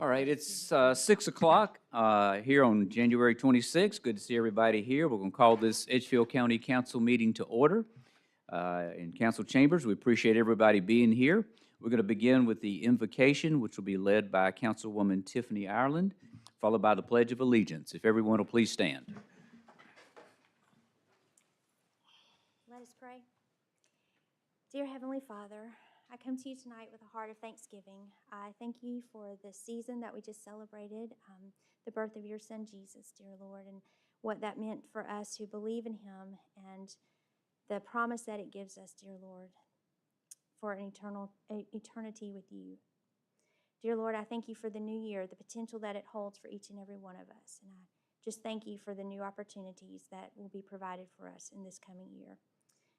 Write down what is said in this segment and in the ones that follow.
All right, it's 6 o'clock here on January 26th. Good to see everybody here. We're going to call this Edgefield County Council meeting to order in council chambers. We appreciate everybody being here. We're going to begin with the invocation, which will be led by Councilwoman Tiffany Ireland, followed by the Pledge of Allegiance. If everyone will please stand. Let us pray. Dear Heavenly Father, I come to you tonight with a heart of thanksgiving. I thank you for the season that we just celebrated, the birth of your son Jesus, dear Lord, and what that meant for us who believe in him and the promise that it gives us, dear Lord, for an eternity with you. Dear Lord, I thank you for the new year, the potential that it holds for each and every one of us. And I just thank you for the new opportunities that will be provided for us in this coming year.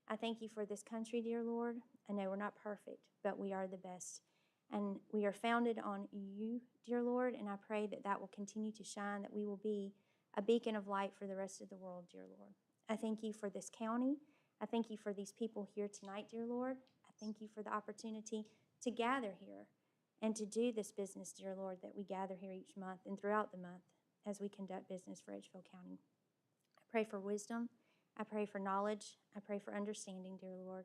I thank you for this country, dear Lord. I know we're not perfect, but we are the best. And we are founded on you, dear Lord, and I pray that that will continue to shine, that we will be a beacon of light for the rest of the world, dear Lord. I thank you for this county. I thank you for these people here tonight, dear Lord. I thank you for the opportunity to gather here and to do this business, dear Lord, that we gather here each month and throughout the month as we conduct business for Edgefield County. I pray for wisdom. I pray for knowledge. I pray for understanding, dear Lord.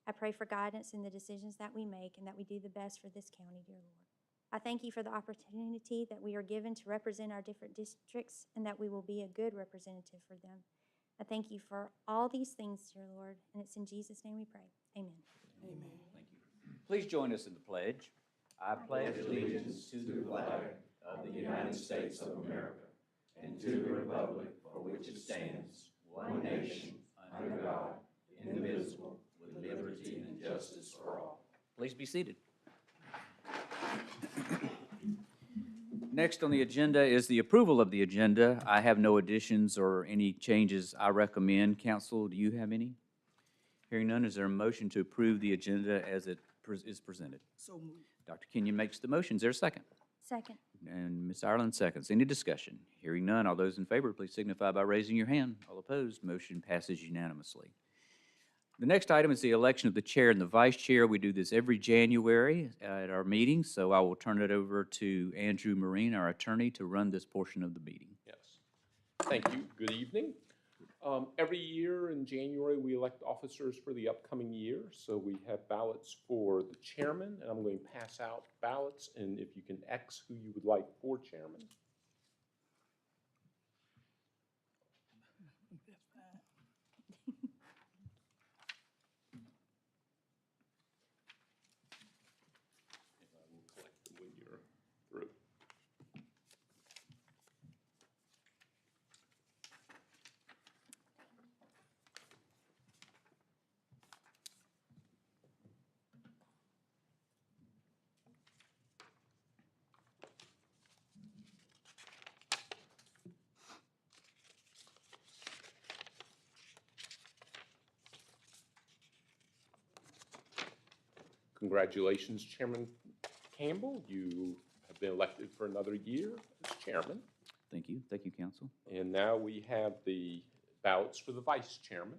I pray for guidance in the decisions that we make and that we do the best for this county, dear Lord. I thank you for the opportunity that we are given to represent our different districts and that we will be a good representative for them. I thank you for all these things, dear Lord, and it's in Jesus' name we pray. Amen. Amen. Thank you. Please join us in the pledge. I pledge allegiance to the flag of the United States of America and to the republic for which it stands, one nation, under God, indivisible, with liberty and justice for all. Please be seated. Next on the agenda is the approval of the agenda. I have no additions or any changes I recommend. Council, do you have any? Hearing none, is there a motion to approve the agenda as it is presented? So moved. Dr. Kenyon makes the motion. Is there a second? Second. And Ms. Ireland seconds. Any discussion? Hearing none, all those in favor, please signify by raising your hand. All opposed, motion passes unanimously. The next item is the election of the chair and the vice chair. We do this every January at our meeting, so I will turn it over to Andrew Marine, our attorney, to run this portion of the meeting. Yes. Thank you. Good evening. Every year in January, we elect officers for the upcoming year. So we have ballots for the chairman, and I'm going to pass out ballots, and if you can X who you would like for chairman. That's fine. And I will collect them when you're through. Congratulations, Chairman Campbell. You have been elected for another year as chairman. Thank you. Thank you, Council. And now we have the ballots for the vice chairman.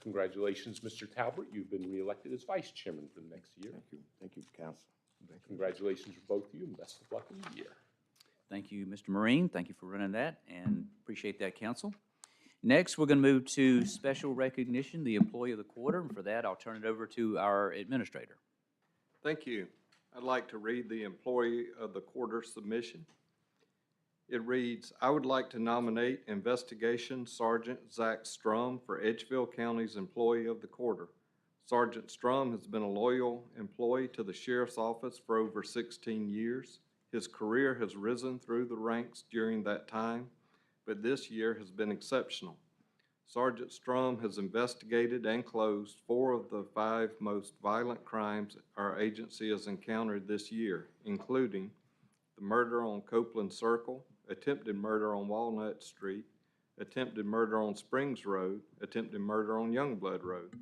Congratulations, Mr. Talbert. You've been reelected as vice chairman for the next year. Thank you. Thank you, Council. Congratulations for both of you, and best of luck in the year. Thank you, Mr. Marine. Thank you for running that, and appreciate that, Council. Next, we're going to move to special recognition, the Employee of the Quarter, and for that, I'll turn it over to our administrator. Thank you. I'd like to read the Employee of the Quarter submission. It reads, I would like to nominate Investigation Sergeant Zach Strum for Edgefield County's Employee of the Quarter. Sergeant Strum has been a loyal employee to the Sheriff's Office for over 16 years. His career has risen through the ranks during that time. but this year has been exceptional. Sergeant Strum has investigated and closed 4 of the 5 most violent crimes our agency has encountered this year, including the murder on Copeland Circle, attempted murder on Walnut Street, attempted murder on Springs Road, attempted murder on Youngblood Road.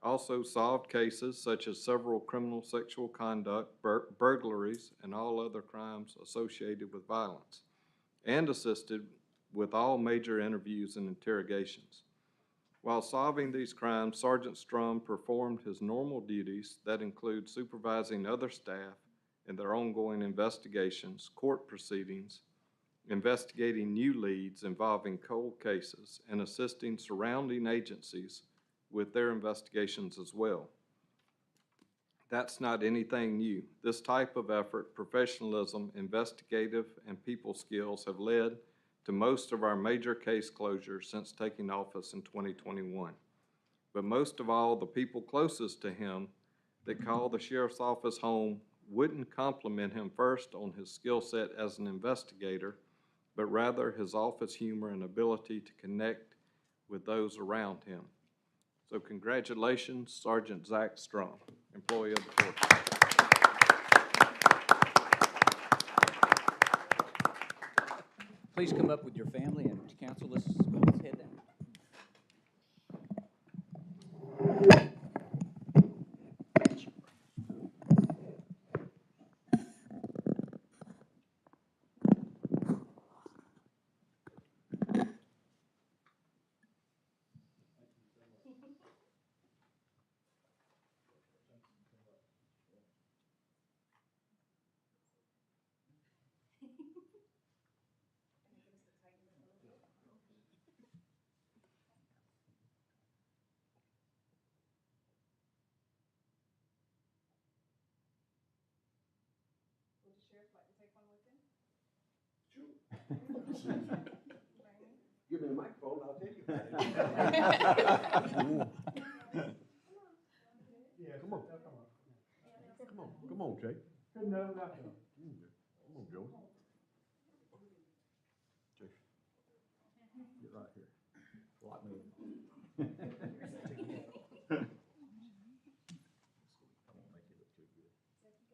Also solved cases such as several criminal sexual conduct, burglaries, and all other crimes associated with violence, and assisted with all major interviews and interrogations. While solving these crimes, Sergeant Strum performed his normal duties that include supervising other staff in their ongoing investigations, court proceedings, investigating new leads involving cold cases, and assisting surrounding agencies with their investigations as well. That's not anything new. This type of effort, professionalism, investigative, and people skills have led to most of our major case closures since taking office in 2021. But most of all, the people closest to him that call the sheriff's office home wouldn't compliment him first on his skill set as an investigator, but rather his office humor and ability to connect with those around him. So congratulations, Sergeant Zach Strum, employee of the force. Please come up with your family and council. Let's head down. Give me a microphone, I'll tell you about it. Come on. Come on, Jake. Come on, Joey. Jake. Get right here. Lock me in. I won't make you look too good. Thank you.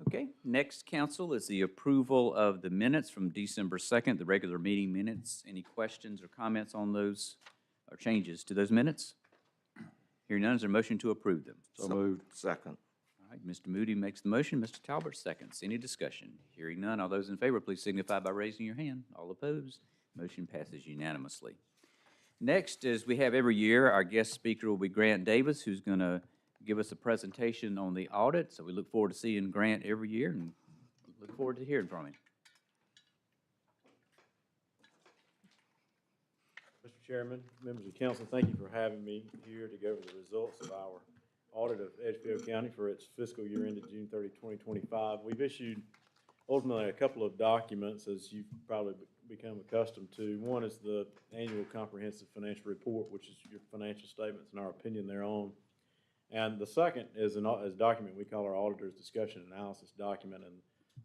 Okay, next, council, is the approval of the minutes from December 2nd, the regular meeting minutes. Any questions or comments on those or changes to those minutes? Hearing none, is there a motion to approve them? So moved. Second. All right, Mr. Moody makes the motion, Mr. Talbot seconds. Any discussion? Hearing none, all those in favor, please signify by raising your hand. All opposed, motion passes unanimously. Next, as we have every year, our guest speaker will be Grant Davis, who's going to give us a presentation on the audit. So we look forward to seeing Grant every year and look forward to hearing from him. Mr. Chairman, members of council, thank you for having me here to go over the results of our audit of Edgefield County for its fiscal year ended June 30, 2025. We've issued ultimately a couple of documents, as you've probably become accustomed to. One is the annual comprehensive financial report, which is your financial statements and our opinion thereon. And the second is a document we call our auditor's discussion analysis document. And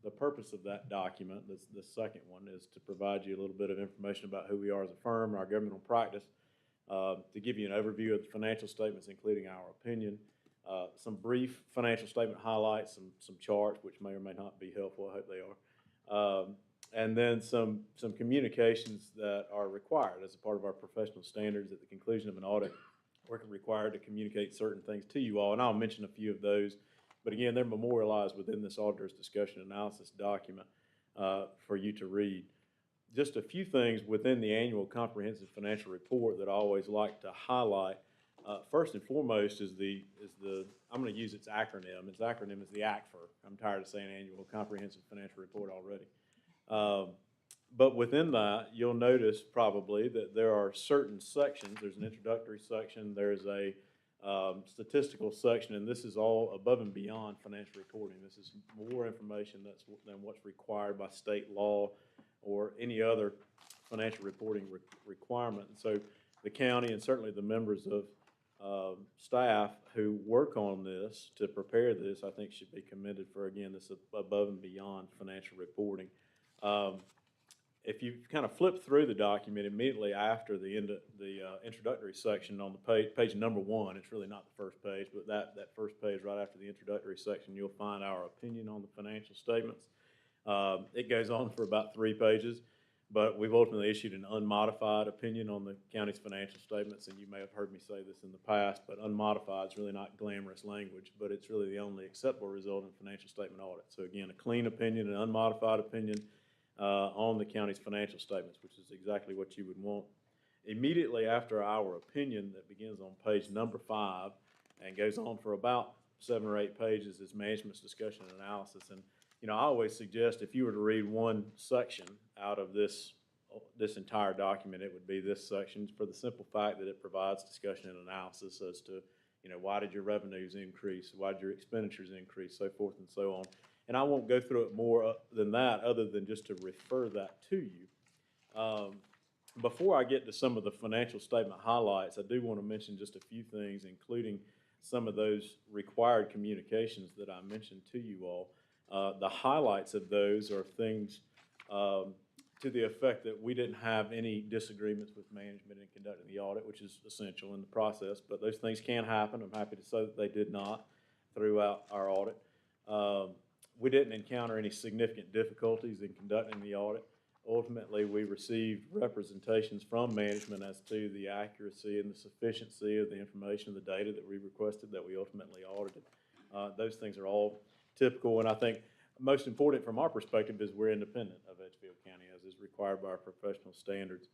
the purpose of that document, the second one, is to provide you a little bit of information about who we are as a firm, our governmental practice, to give you an overview of the financial statements, including our opinion, some brief financial statement highlights, some charts, which may or may not be helpful. I hope they are. And then some communications that are required as a part of our professional standards. At the conclusion of an audit, we're required to communicate certain things to you all, and I'll mention a few of those. But again, they're memorialized within this auditor's discussion analysis document for you to read. Just a few things within the annual comprehensive financial report that I always like to highlight. First and foremost is I'm going to use its acronym. Its acronym is the ACFR. I'm tired of saying annual comprehensive financial report already. But within that, you'll notice probably that there are certain sections. There's an introductory section, there's a statistical section, and this is all above and beyond financial reporting. This is more information than what's required by state law or any other financial reporting requirement. And so the county and certainly the members of staff who work on this to prepare this, I think should be commended for, again, this above and beyond financial reporting. If you kind of flip through the document immediately after the introductory section on the page number 1, it's really not the first page, but that first page right after the introductory section, you'll find our opinion on the financial statements. It goes on for about 3 pages, but we've ultimately issued an unmodified opinion on the county's financial statements, and you may have heard me say this in the past, but unmodified is really not glamorous language, but it's really the only acceptable result in financial statement audit. So again, a clean opinion, an unmodified opinion on the county's financial statements, which is exactly what you would want. Immediately after our opinion that begins on page number 5 and goes on for about 7 or 8 pages is management's discussion and analysis. And, you know, I always suggest if you were to read one section out of this entire document, it would be this section for the simple fact that it provides discussion and analysis as to, you know, why did your revenues increase? Why did your expenditures increase? So forth and so on. And I won't go through it more than that other than just to refer that to you. Before I get to some of the financial statement highlights, I do want to mention just a few things, including some of those required communications that I mentioned to you all. The highlights of those are things to the effect that we didn't have any disagreements with management in conducting the audit, which is essential in the process, but those things can happen. I'm happy to say that they did not throughout our audit. We didn't encounter any significant difficulties in conducting the audit. Ultimately, we received representations from management as to the accuracy and the sufficiency of the information, the data that we requested that we ultimately audited. Those things are all typical, and I think most important from our perspective is we're independent of Edgefield County, as is required by our professional standards.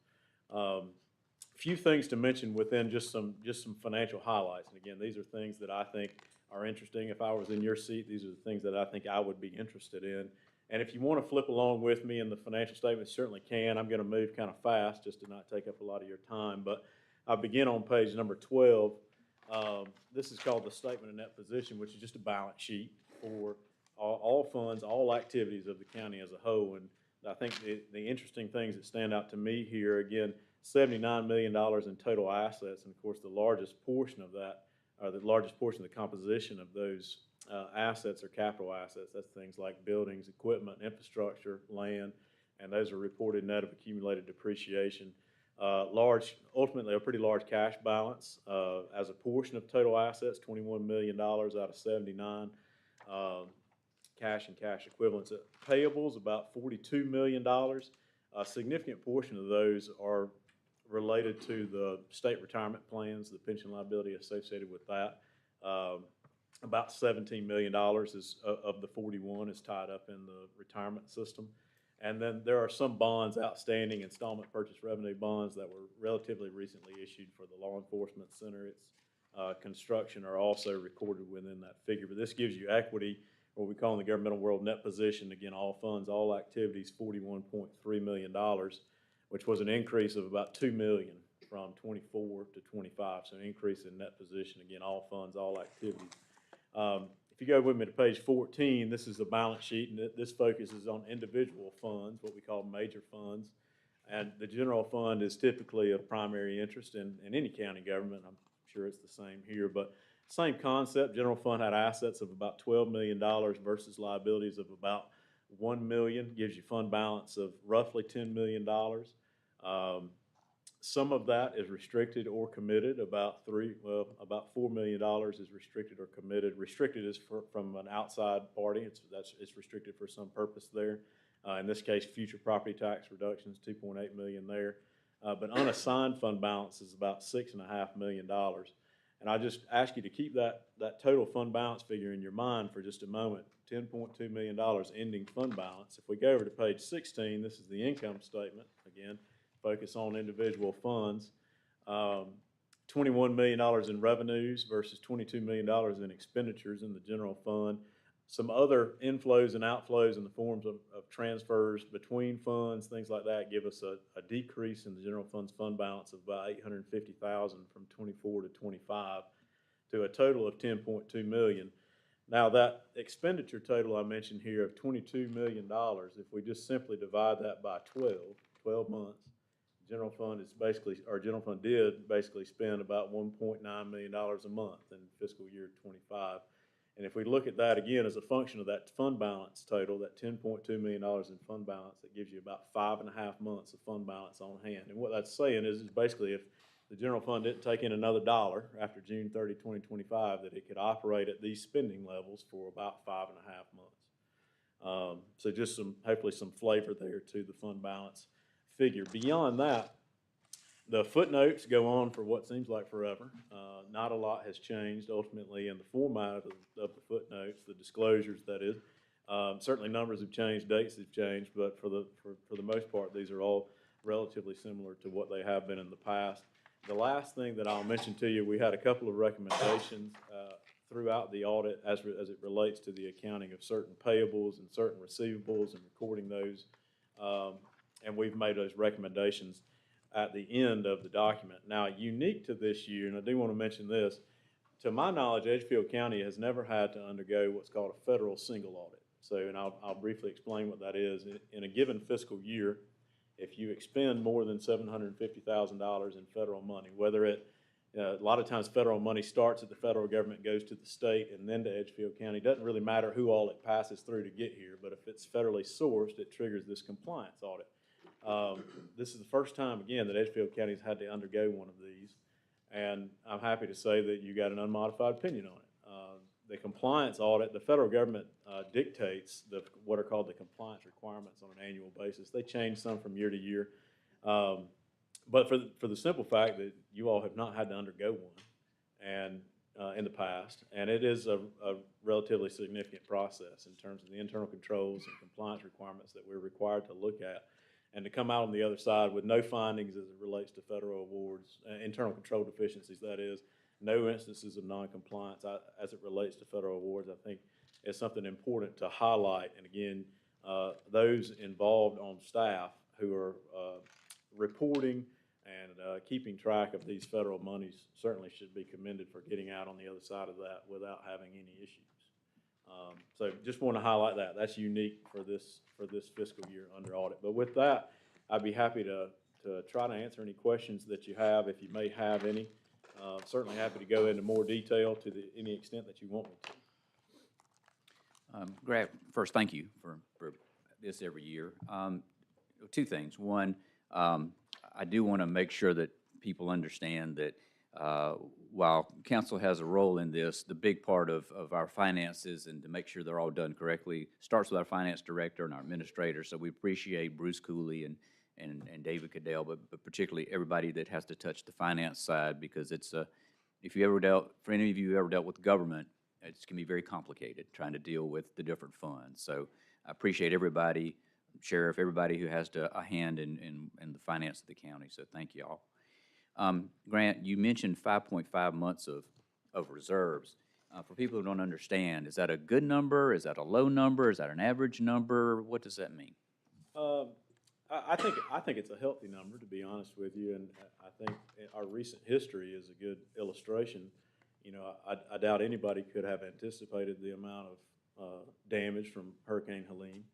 Few things to mention within just some financial highlights, and again, these are things that I think are interesting. If I was in your seat, these are the things that I think I would be interested in. And if you want to flip along with me in the financial statements, certainly can. I'm going to move kind of fast just to not take up a lot of your time. But I'll begin on page number 12. This is called the statement of net position, which is just a balance sheet for all funds, all activities of the county as a whole. And I think the interesting things that stand out to me here, again, $79 million in total assets. And of course, the largest portion of that, or the largest portion of the composition of those assets are capital assets. That's things like buildings, equipment, infrastructure, land, and those are reported net of accumulated depreciation. Ultimately a pretty large cash balance as a portion of total assets, $21 million out of 79. Cash and cash equivalents. Payables, about $42 million. A significant portion of those are related to the state retirement plans, the pension liability associated with that. About $17 million of the 41 is tied up in the retirement system. And then there are some bonds outstanding, installment purchase revenue bonds that were relatively recently issued for the law enforcement center. Its construction are also recorded within that figure. But this gives you equity, what we call in the governmental world net position. Again, all funds, all activities, $41.3 million. Which was an increase of about $2 million from 24 to 25, so an increase in net position, again, all funds, all activities. If you go with me to page 14, this is the balance sheet, and this focuses on individual funds, what we call major funds, and the general fund is typically of primary interest in any county government. I'm sure it's the same here, but same concept. General fund had assets of about $12 million versus liabilities of about $1 million, gives you fund balance of roughly $10 million. Some of that is restricted or committed. About $4 million is restricted or committed. Restricted is from an outside party. It's restricted for some purpose there. In this case, future property tax reductions, $2.8 million there. But unassigned fund balance is about $6.5 million. And I just ask you to keep that total fund balance figure in your mind for just a moment. $10.2 million ending fund balance. If we go over to page 16, this is the income statement. Again, focus on individual funds. $21 million in revenues versus $22 million in expenditures in the general fund. some other inflows and outflows in the forms of transfers between funds, things like that, give us a decrease in the general fund's fund balance of about $850,000 from 24 to 25 to a total of 10.2 million. Now that expenditure total I mentioned here of $22 million, if we just simply divide that by 12 months, general fund is basically, our general fund did basically spend about $1.9 million a month in fiscal year 25. And if we look at that again as a function of that fund balance total, that $10.2 million in fund balance, that gives you about 5.5 months of fund balance on hand. And what that's saying is basically if the general fund didn't take in another dollar after June 30, 2025, that it could operate at these spending levels for about 5.5 months. So just hopefully some flavor there to the fund balance figure. Beyond that, the footnotes go on for what seems like forever. Not a lot has changed ultimately in the format of the footnotes, the disclosures that is. Certainly numbers have changed, dates have changed, but for the most part, these are all relatively similar to what they have been in the past. The last thing that I'll mention to you, we had a couple of recommendations throughout the audit as it relates to the accounting of certain payables and certain receivables and recording those. And we've made those recommendations at the end of the document. Now, unique to this year, and I do want to mention this, to my knowledge, Edgefield County has never had to undergo what's called a federal single audit. So, and I'll briefly explain what that is. In a given fiscal year, if you expend more than $750,000 in federal money, whether a lot of times federal money starts at the federal government, goes to the state, and then to Edgefield County. It doesn't really matter who all it passes through to get here, but if it's federally sourced, it triggers this compliance audit. This is the first time, again, that Edgefield County's had to undergo one of these, and I'm happy to say that you got an unmodified opinion on it. The compliance audit, the federal government dictates what are called the compliance requirements on an annual basis. They change some from year to year, but for the simple fact that you all have not had to undergo one, and in the past, and it is a relatively significant process in terms of the internal controls and compliance requirements that we're required to look at. And to come out on the other side with no findings as it relates to federal awards, internal control deficiencies, that is, no instances of noncompliance as it relates to federal awards, I think is something important to highlight. And again, those involved on staff who are reporting and keeping track of these federal monies certainly should be commended for getting out on the other side of that without having any issues. So just want to highlight that. That's unique for this fiscal year under audit. But with that, I'd be happy to try to answer any questions that you have, if you may have any. Certainly happy to go into more detail to any extent that you want me to. Grant, first, thank you for this every year. Two things. One, I do want to make sure that people understand that while council has a role in this, the big part of our finances and to make sure they're all done correctly starts with our finance director and our administrator. So we appreciate Bruce Cooley and David Cadell, but particularly everybody that has to touch the finance side, because it's for any of you who ever dealt with government, it can be very complicated trying to deal with the different funds. So I appreciate everybody, Sheriff, everybody who has a hand in the finance of the county. So thank you all. Grant, you mentioned 5.5 months of reserves. For people who don't understand, is that a good number? Is that a low number? Is that an average number? What does that mean? I think it's a healthy number, to be honest with you, and I think our recent history is a good illustration. You know, I doubt anybody could have anticipated the amount of damage from Hurricane Helene,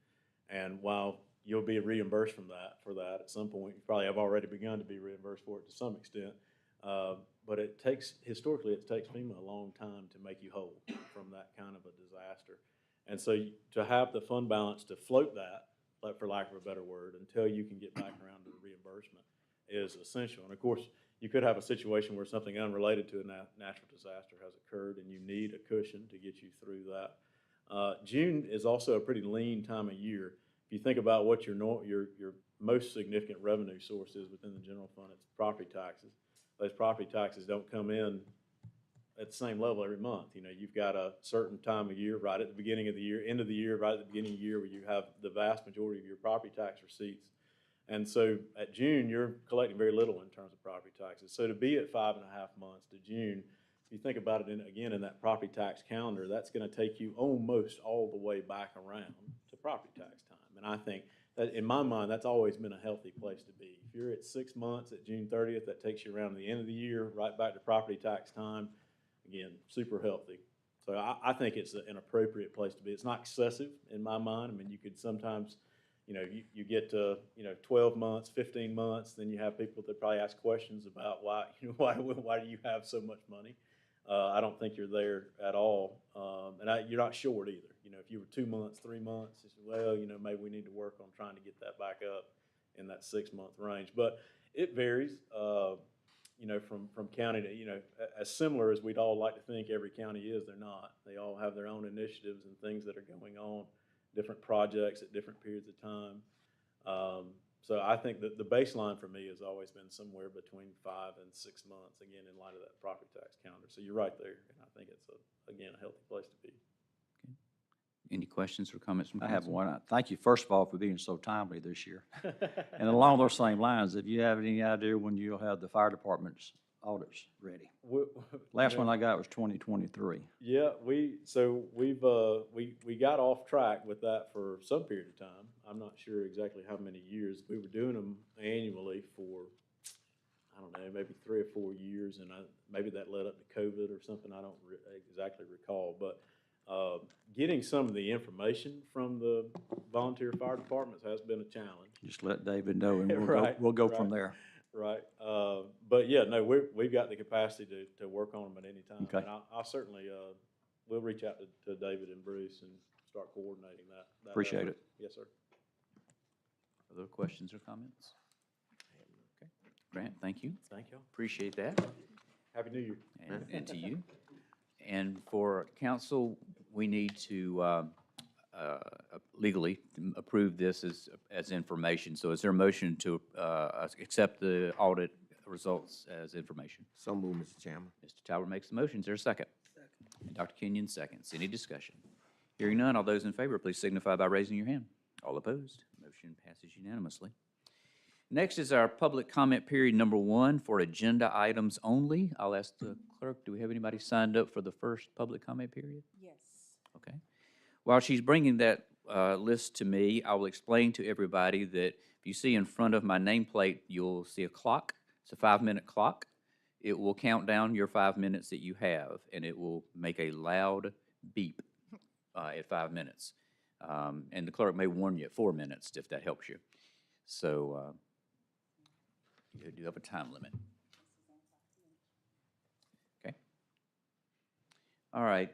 and while you'll be reimbursed for that at some point, you probably have already begun to be reimbursed for it to some extent. But historically, it takes FEMA a long time to make you whole from that kind of a disaster, and so to have the fund balance to float that, for lack of a better word, until you can get back around to the reimbursement is essential. And of course, you could have a situation where something unrelated to a natural disaster has occurred and you need a cushion to get you through that. June is also a pretty lean time of year. If you think about what your most significant revenue source is within the general fund, it's property taxes. Those property taxes don't come in at the same level every month. You know, you've got a certain time of year, right at the beginning of the year, end of the year, right at the beginning of the year, where you have the vast majority of your property tax receipts. And so at June, you're collecting very little in terms of property taxes. So to be at 5.5 months to June if you think about it, again, in that property tax calendar, that's gonna take you almost all the way back around to property tax time. And I think that, in my mind, that's always been a healthy place to be. If you're at 6 months at June 30th, that takes you around the end of the year, right back to property tax time. Again, super healthy. So I think it's an appropriate place to be. It's not excessive in my mind. I mean, you could sometimes, you get to, 12 months, 15 months, then you have people that probably ask questions about why, why do you have so much money? I don't think you're there at all. And you're not short either. If you were 2 months, 3 months, it's, well, maybe we need to work on trying to get that back up in that 6-month range. But it varies, from county to, as similar as we'd all like to think every county is, they're not. They all have their own initiatives and things that are going on, different projects at different periods of time. So I think that the baseline for me has always been somewhere between 5 and 6 months, again, in light of that property tax calendar. So you're right there, and I think it's, again, a healthy place to be. Any questions or comments from I council? have one. Thank you, first of all, for being so timely this year. And along those same lines, if you have any idea when you'll have the fire department's audits ready? Last one I got was 2023. Yeah, we got off track with that for some period of time. I'm not sure exactly how many years. We were doing them annually for, I don't know, maybe 3 or 4 years, and maybe that led up to COVID or something. I don't exactly recall, but getting some of the information from the volunteer fire departments has been a challenge. Just let David know, and Right, we'll go right. from there. Right, but yeah, no, we've got the capacity to work on them at any time. Okay. And I'll certainly, we'll reach out to David and Bruce and start coordinating that. Appreciate effort. it. Yes, sir. Other questions or comments? Okay. Grant, thank you. Thank y'all. Appreciate that. Happy New Year. And to you. And for council, we need to legally approve this as information. So is there a motion to accept the audit results as information? So moved, Mr. Chairman. Mr. Talbot makes the motion. Is there a second? Second. And Dr. Kenyon seconds. Any discussion? Hearing none, all those in favor, please signify by raising your hand. All opposed? Motion passes unanimously. Next is our public comment period number 1 for agenda items only. I'll ask the clerk, do we have anybody signed up for the first public comment period? Yes. Okay. While she's bringing that list to me, I will explain to everybody that if you see in front of my nameplate, you'll see a clock. It's a 5-minute clock. It will count down your 5 minutes that you have, and it will make a loud beep at 5 minutes. And the clerk may warn you at 4 minutes if that helps you. So you do have a time limit. Okay. All right.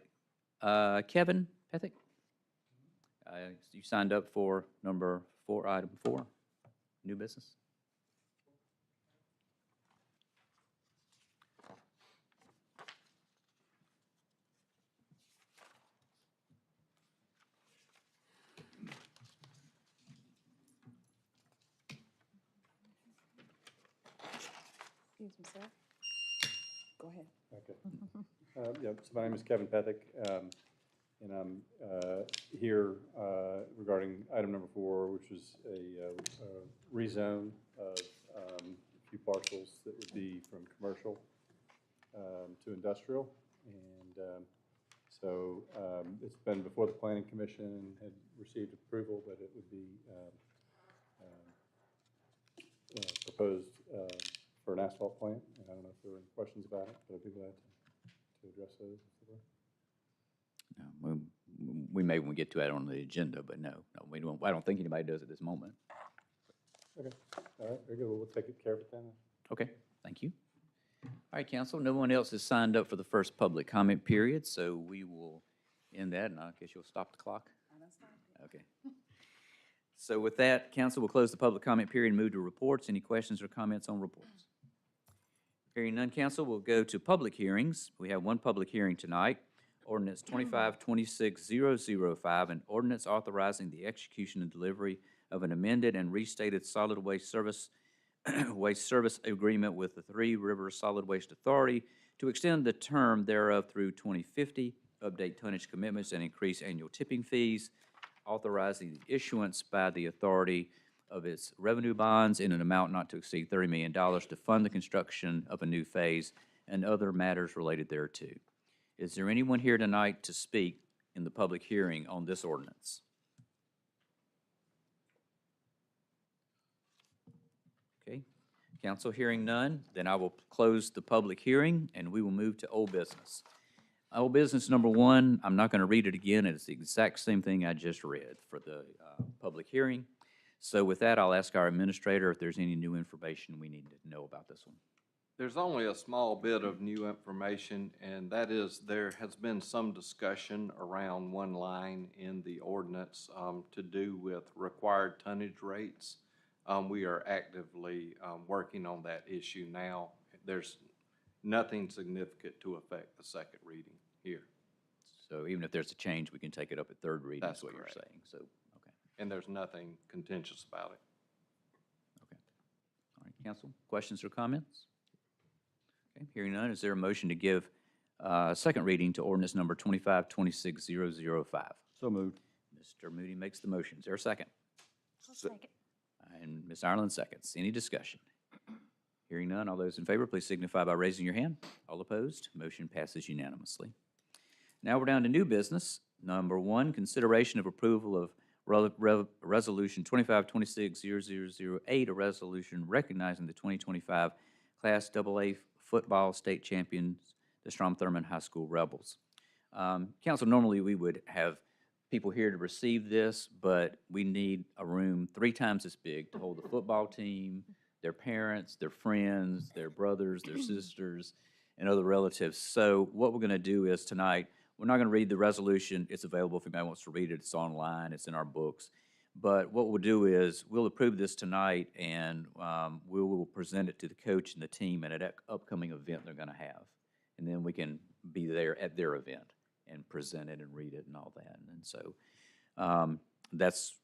Kevin Pethick? You signed up for number 4, item 4, new business? Excuse me, sir. Go ahead. Okay. Yeah, so my name is Kevin Pethick, and I'm here regarding item number 4, which is a rezone of a few parcels that would be from commercial to industrial. And so it's been before the Planning Commission and had received approval, but it would be proposed for an asphalt plant. And I don't know if there were any questions about it, but I'd be glad to address those if there were. No, we may when we get to it on the agenda, but no, we don't. I don't think anybody does at this moment. Okay, all right, very good. Well, we'll take care of it then. Okay, thank you. All right, council, no one else has signed up for the first public comment period, so we will end that, and I guess you'll stop the clock? Okay. So with that, council will close the public comment period and move to reports. Any questions or comments on reports? Hearing none, council, we'll go to public hearings. We have one public hearing tonight. Ordinance 25-26005, an ordinance authorizing the execution and delivery of an amended and restated solid waste service agreement with the Three Rivers Solid Waste Authority to extend the term thereof through 2050, update tonnage commitments, and increase annual tipping fees, authorizing the issuance by the authority of its revenue bonds in an amount not to exceed $30 million to fund the construction of a new phase and other matters related thereto. Is there anyone here tonight to speak in the public hearing on this ordinance? Okay, council hearing none, then I will close the public hearing and we will move to old business. Old business number one, I'm not going to read it again. It's the exact same thing I just read for the public hearing. So with that, I'll ask our administrator if there's any new information we need to know about this one. There's only a small bit of new information, and that is there has been some discussion around one line in the ordinance to do with required tonnage rates. We are actively working on that issue now. There's nothing significant to affect the second reading here, So even if there's a change, we can take it up at third reading, That's is what you're correct. saying. So, okay, and there's nothing contentious about it. okay. All right, council, questions or comments? Okay, hearing none, is there a motion to give second reading to ordinance number 2526-005? So moved. Mr. Moody makes the motion. Is there a second? I'll second. And Ms. Ireland seconds. Any discussion? Hearing none, all those in favor, please signify by raising your hand. All opposed, motion passes unanimously. Now we're down to new business. Number one, consideration of approval of Resolution 2526-0008, a resolution recognizing the 2025 Class AA football state champions, the Strom-Thurmond High School Rebels. Council, normally we would have people here to receive this, but we need a room 3 times as big to hold the football team, their parents, their friends, their brothers, their sisters, and other relatives. So what we're going to do is tonight, we're not going to read the resolution. It's available if anybody wants to read it. It's online. It's in our books. But what we'll do is we'll approve this tonight, and we will present it to the coach and the team at an upcoming event they're going to have. And then we can be there at their event and present it and read it and all that. And so that's,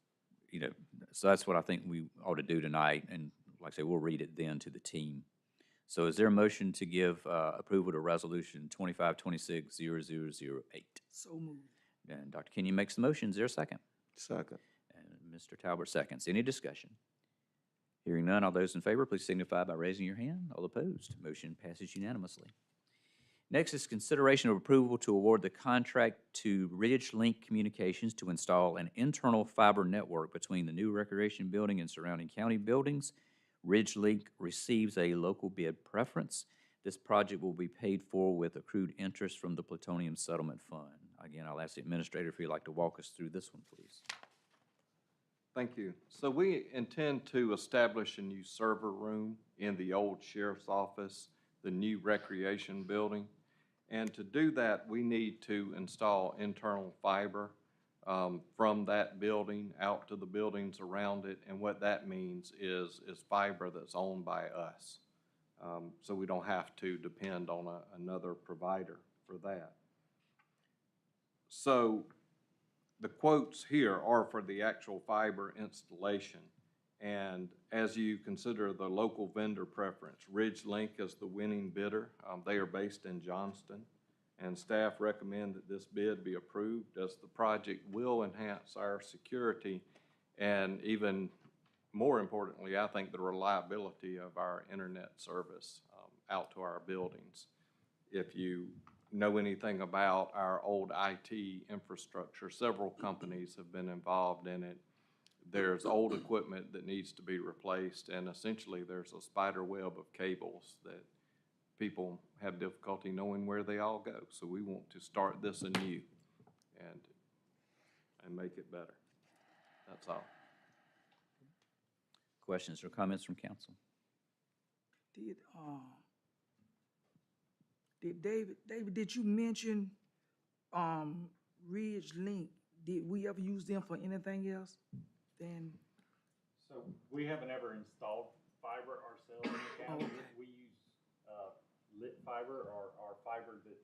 so that's what I think we ought to do tonight. And like I say, we'll read it then to the team. So is there a motion to give approval to Resolution 2526-0008? So moved. And Dr. Kenyon makes the motion. Is there a second? Second. And Mr. Talbot seconds. Any discussion? Hearing none, all those in favor, please signify by raising your hand. All opposed, motion passes unanimously. Next is consideration of approval to award the contract to Ridge Link Communications to install an internal fiber network between the new recreation building and surrounding county buildings. Ridge Link receives a local bid preference. This project will be paid for with accrued interest from the Plutonium Settlement Fund. Again, I'll ask the administrator if he'd like to walk us through this one, please. Thank you. So we intend to establish a new server room in the old sheriff's office, the new recreation building. And to do that, we need to install internal fiber from that building out to the buildings around it. And what that means is fiber that's owned by us. So we don't have to depend on another provider for that. So the quotes here are for the actual fiber installation. And as you consider the local vendor preference, Ridge Link is the winning bidder. They are based in Johnston. And staff recommend that this bid be approved as the project will enhance our security and even more importantly, I think the reliability of our internet service out to our buildings. If you know anything about our old IT infrastructure, several companies have been involved in it. There's old equipment that needs to be replaced, and essentially there's a spider web of cables that people have difficulty knowing where they all go. So we want to start this anew and make it better. That's all. Questions or comments from council? Did David, did you mention Ridge Link? Did we ever use them for anything else than? So we haven't ever installed fiber ourselves in the county. Okay. We use lit fiber or fiber that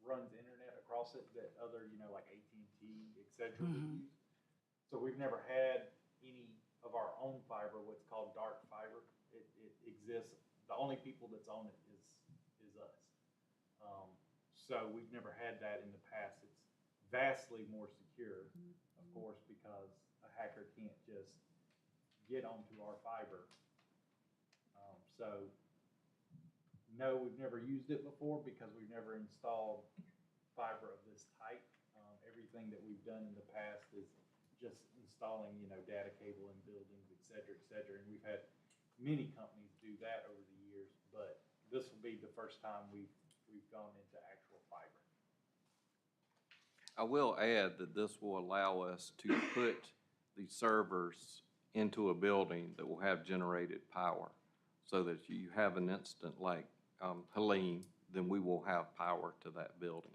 runs internet across it that other, like AT&T, et cetera, would use. So we've never had any of our own fiber, what's called dark fiber. It exists. The only people that's on it is us. So we've never had that in the past. It's vastly more secure, of course, because a hacker can't just get onto our fiber. So no, we've never used it before because we've never installed fiber of this type. Everything that we've done in the past is just installing, data cable in buildings, et cetera, and we've had many companies do that over the years, but this will be the first time we've gone into actual fiber. I will add that this will allow us to put the servers into a building that will have generated power, so that you have an instant like Helene, then we will have power to that building.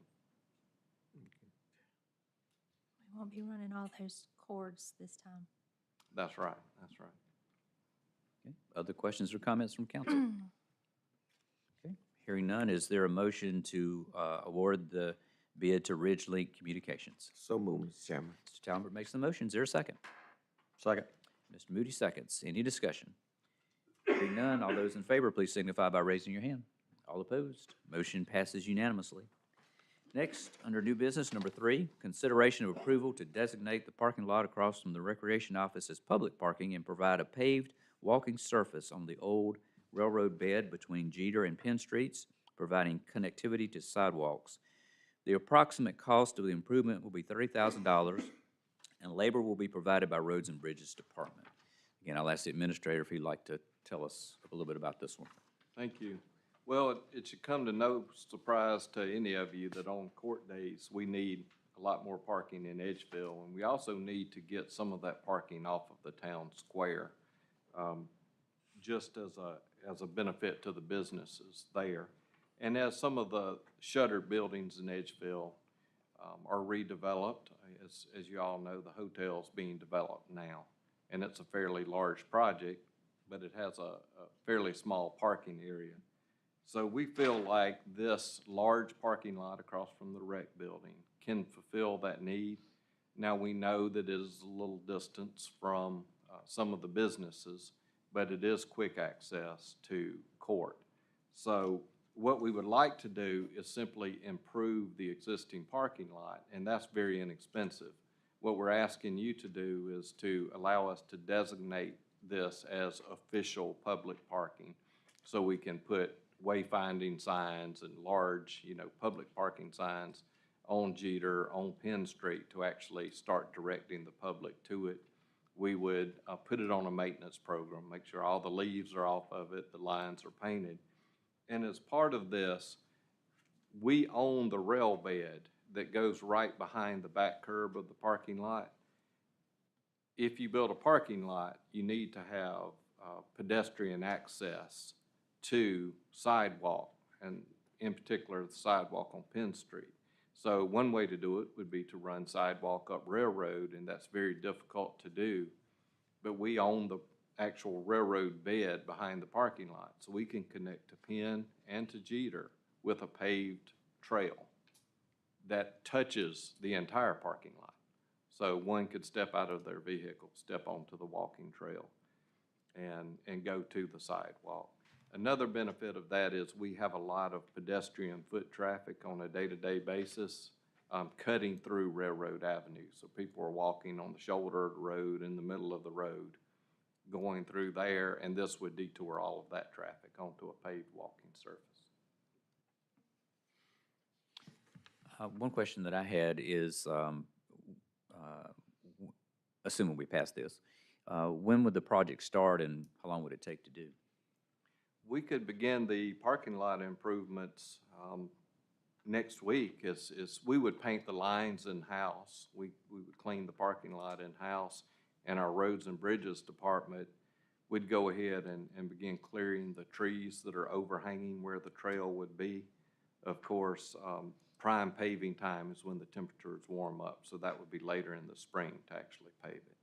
We won't be running all those cords this time. That's right, that's right. Okay. Other questions or comments from council? Okay. Hearing none, is there a motion to award the bid to Ridgelink Communications? So moved, Mr. Chairman. Mr. Talbot makes the motion. Is there a second? Second. Mr. Moody seconds. Any discussion? Hearing none, all those in favor, please signify by raising your hand. All opposed? Motion passes unanimously. Next, under new business, number 3, consideration of approval to designate the parking lot across from the Recreation Office as public parking and provide a paved walking surface on the old railroad bed between Jeter and Penn Streets, providing connectivity to sidewalks. The approximate cost of the improvement will be $30,000, and labor will be provided by Roads and Bridges Department. Again, I'll ask the administrator if he'd like to tell us a little bit about this one. Thank you. Well, it should come to no surprise to any of you that on court days, we need a lot more parking in Edgefield, and we also need to get some of that parking off of the town square, just as a benefit to the businesses there. And as some of the shuttered buildings in Edgefield are redeveloped, as you all know, the hotel's being developed now, and it's a fairly large project, but it has a fairly small parking area. So we feel like this large parking lot across from the rec building can fulfill that need. Now, we know that it is a little distance from some of the businesses, but it is quick access to court. So what we would like to do is simply improve the existing parking lot, and that's very inexpensive. What we're asking you to do is to allow us to designate this as official public parking, so we can put wayfinding signs and large, public parking signs on Jeter, on Penn Street to actually start directing the public to it. We would put it on a maintenance program, make sure all the leaves are off of it, the lines are painted. And as part of this, we own the rail bed that goes right behind the back curb of the parking lot. If you build a parking lot, you need to have pedestrian access to sidewalk, and in particular, the sidewalk on Penn Street. So one way to do it would be to run sidewalk up Railroad, and that's very difficult to do. But we own the actual railroad bed behind the parking lot, so we can connect to Penn and to Jeter with a paved trail that touches the entire parking lot. So one could step out of their vehicle, step onto the walking trail, and go to the sidewalk. Another benefit of that is we have a lot of pedestrian foot traffic on a day-to-day basis cutting through Railroad Avenue. So people are walking on the shoulder of the road, in the middle of the road, going through there, and this would detour all of that traffic onto a paved walking surface. One question that I had is, assuming we pass this, when would the project start and how long would it take to do? We could begin the parking lot improvements next week. We would paint the lines in-house. We would clean the parking lot in-house, and our Roads and Bridges Department would go ahead and begin clearing the trees that are overhanging where the trail would be. Of course, prime paving time is when the temperatures warm up, so that would be later in the spring to actually pave it.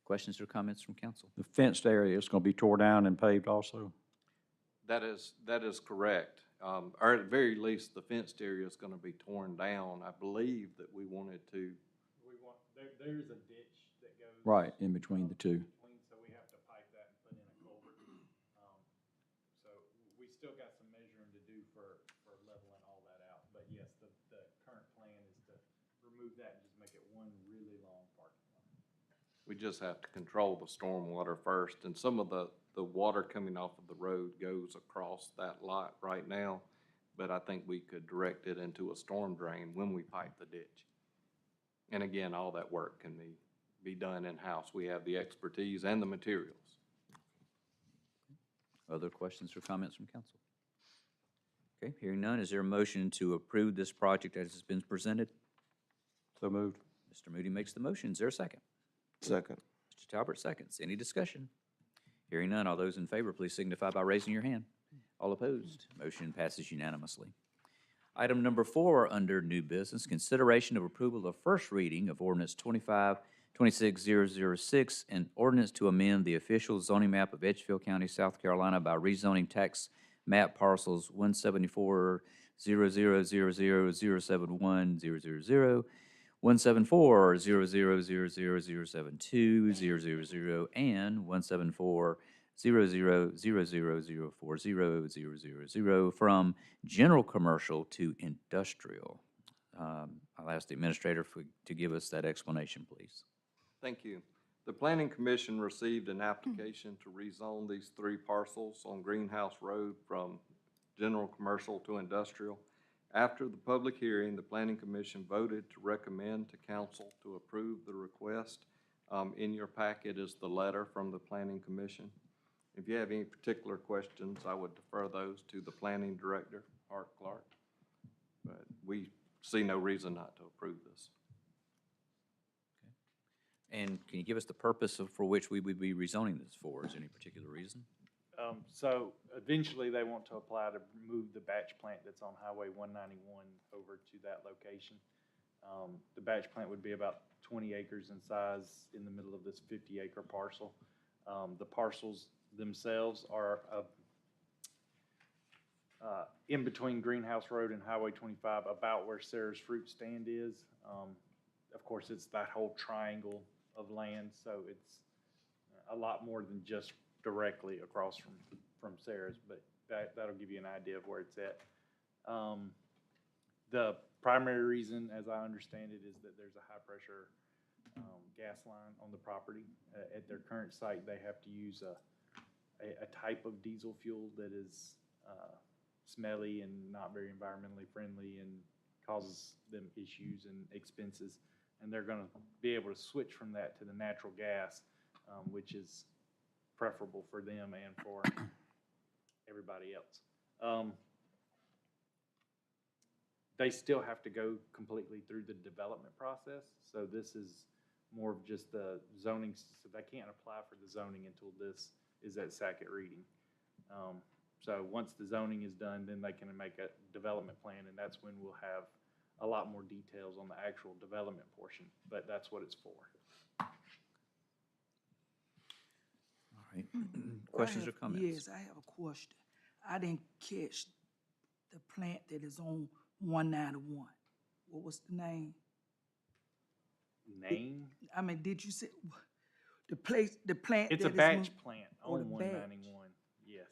Questions or comments from council? The fenced area is going to be tore down and paved also? That is correct. Or at the very least, the fenced area is going to be torn down. I believe that we wanted to. There's a ditch that goes. Right, in between the two. So we have to pipe that and put in a culvert. So we still got some measuring to do for leveling all that out. But yes, the current plan is to remove that and just make it one really long parking lot. We just have to control the stormwater first, and some of the the water coming off of the road goes across that lot right now, but I think we could direct it into a storm drain when we pipe the ditch. And again, all that work can be done in-house. We have the expertise and the materials. Other questions or comments from council? Okay, hearing none, is there a motion to approve this project as has been presented? So moved. Mr. Moody makes the motion. Is there a second? Second. Mr. Talbert seconds. Any discussion? Hearing none, all those in favor, please signify by raising your hand. All opposed, motion passes unanimously. Item number 4 under new business, consideration of approval of first reading of ordinance 26006 and ordinance to amend the official zoning map of Edgefield County, South Carolina by rezoning tax map parcels 174-0000071-000, 174-0000072-000, and 174-0000040-000 from general commercial to industrial. I'll ask the administrator to give us that explanation, please. Thank you. The Planning Commission received an application to rezone these 3 parcels on Greenhouse Road from general commercial to industrial. After the public hearing, the Planning Commission voted to recommend to council to approve the request. In your packet is the letter from the Planning Commission. If you have any particular questions, I would defer those to the Planning Director, Art Clark. But we see no reason not to approve this. And can you give us the purpose for which we would be rezoning this for? Is there any particular reason? So eventually they want to apply to move the batch plant that's on Highway 191 over to that location. The batch plant would be about 20 acres in size in the middle of this 50-acre parcel. The parcels themselves are in between Greenhouse Road and Highway 25, about where Sarah's Fruit Stand is. Of course, it's that whole triangle of land, so it's a lot more than just directly across from Sarah's, but that'll give you an idea of where it's at. The primary reason, as I understand it, is that there's a high-pressure gas line on the property. At their current site, they have to use a type of diesel fuel that is smelly and not very environmentally friendly and causes them issues and expenses. And they're going to be able to switch from that to the natural gas, which is preferable for them and for everybody else. They still have to go completely through the development process. So this is more of just the zoning, so they can't apply for the zoning until this is at second reading. So once the zoning is done, then they can make a development plan, and that's when we'll have a lot more details on the actual development portion, but that's what it's for. All right. Questions or comments? Yes, I have a question. I didn't catch the plant that is on 191. What was the name? Name? I mean, did you say the plant? It's a that is batch moved- plant or the on batch? 191, yes.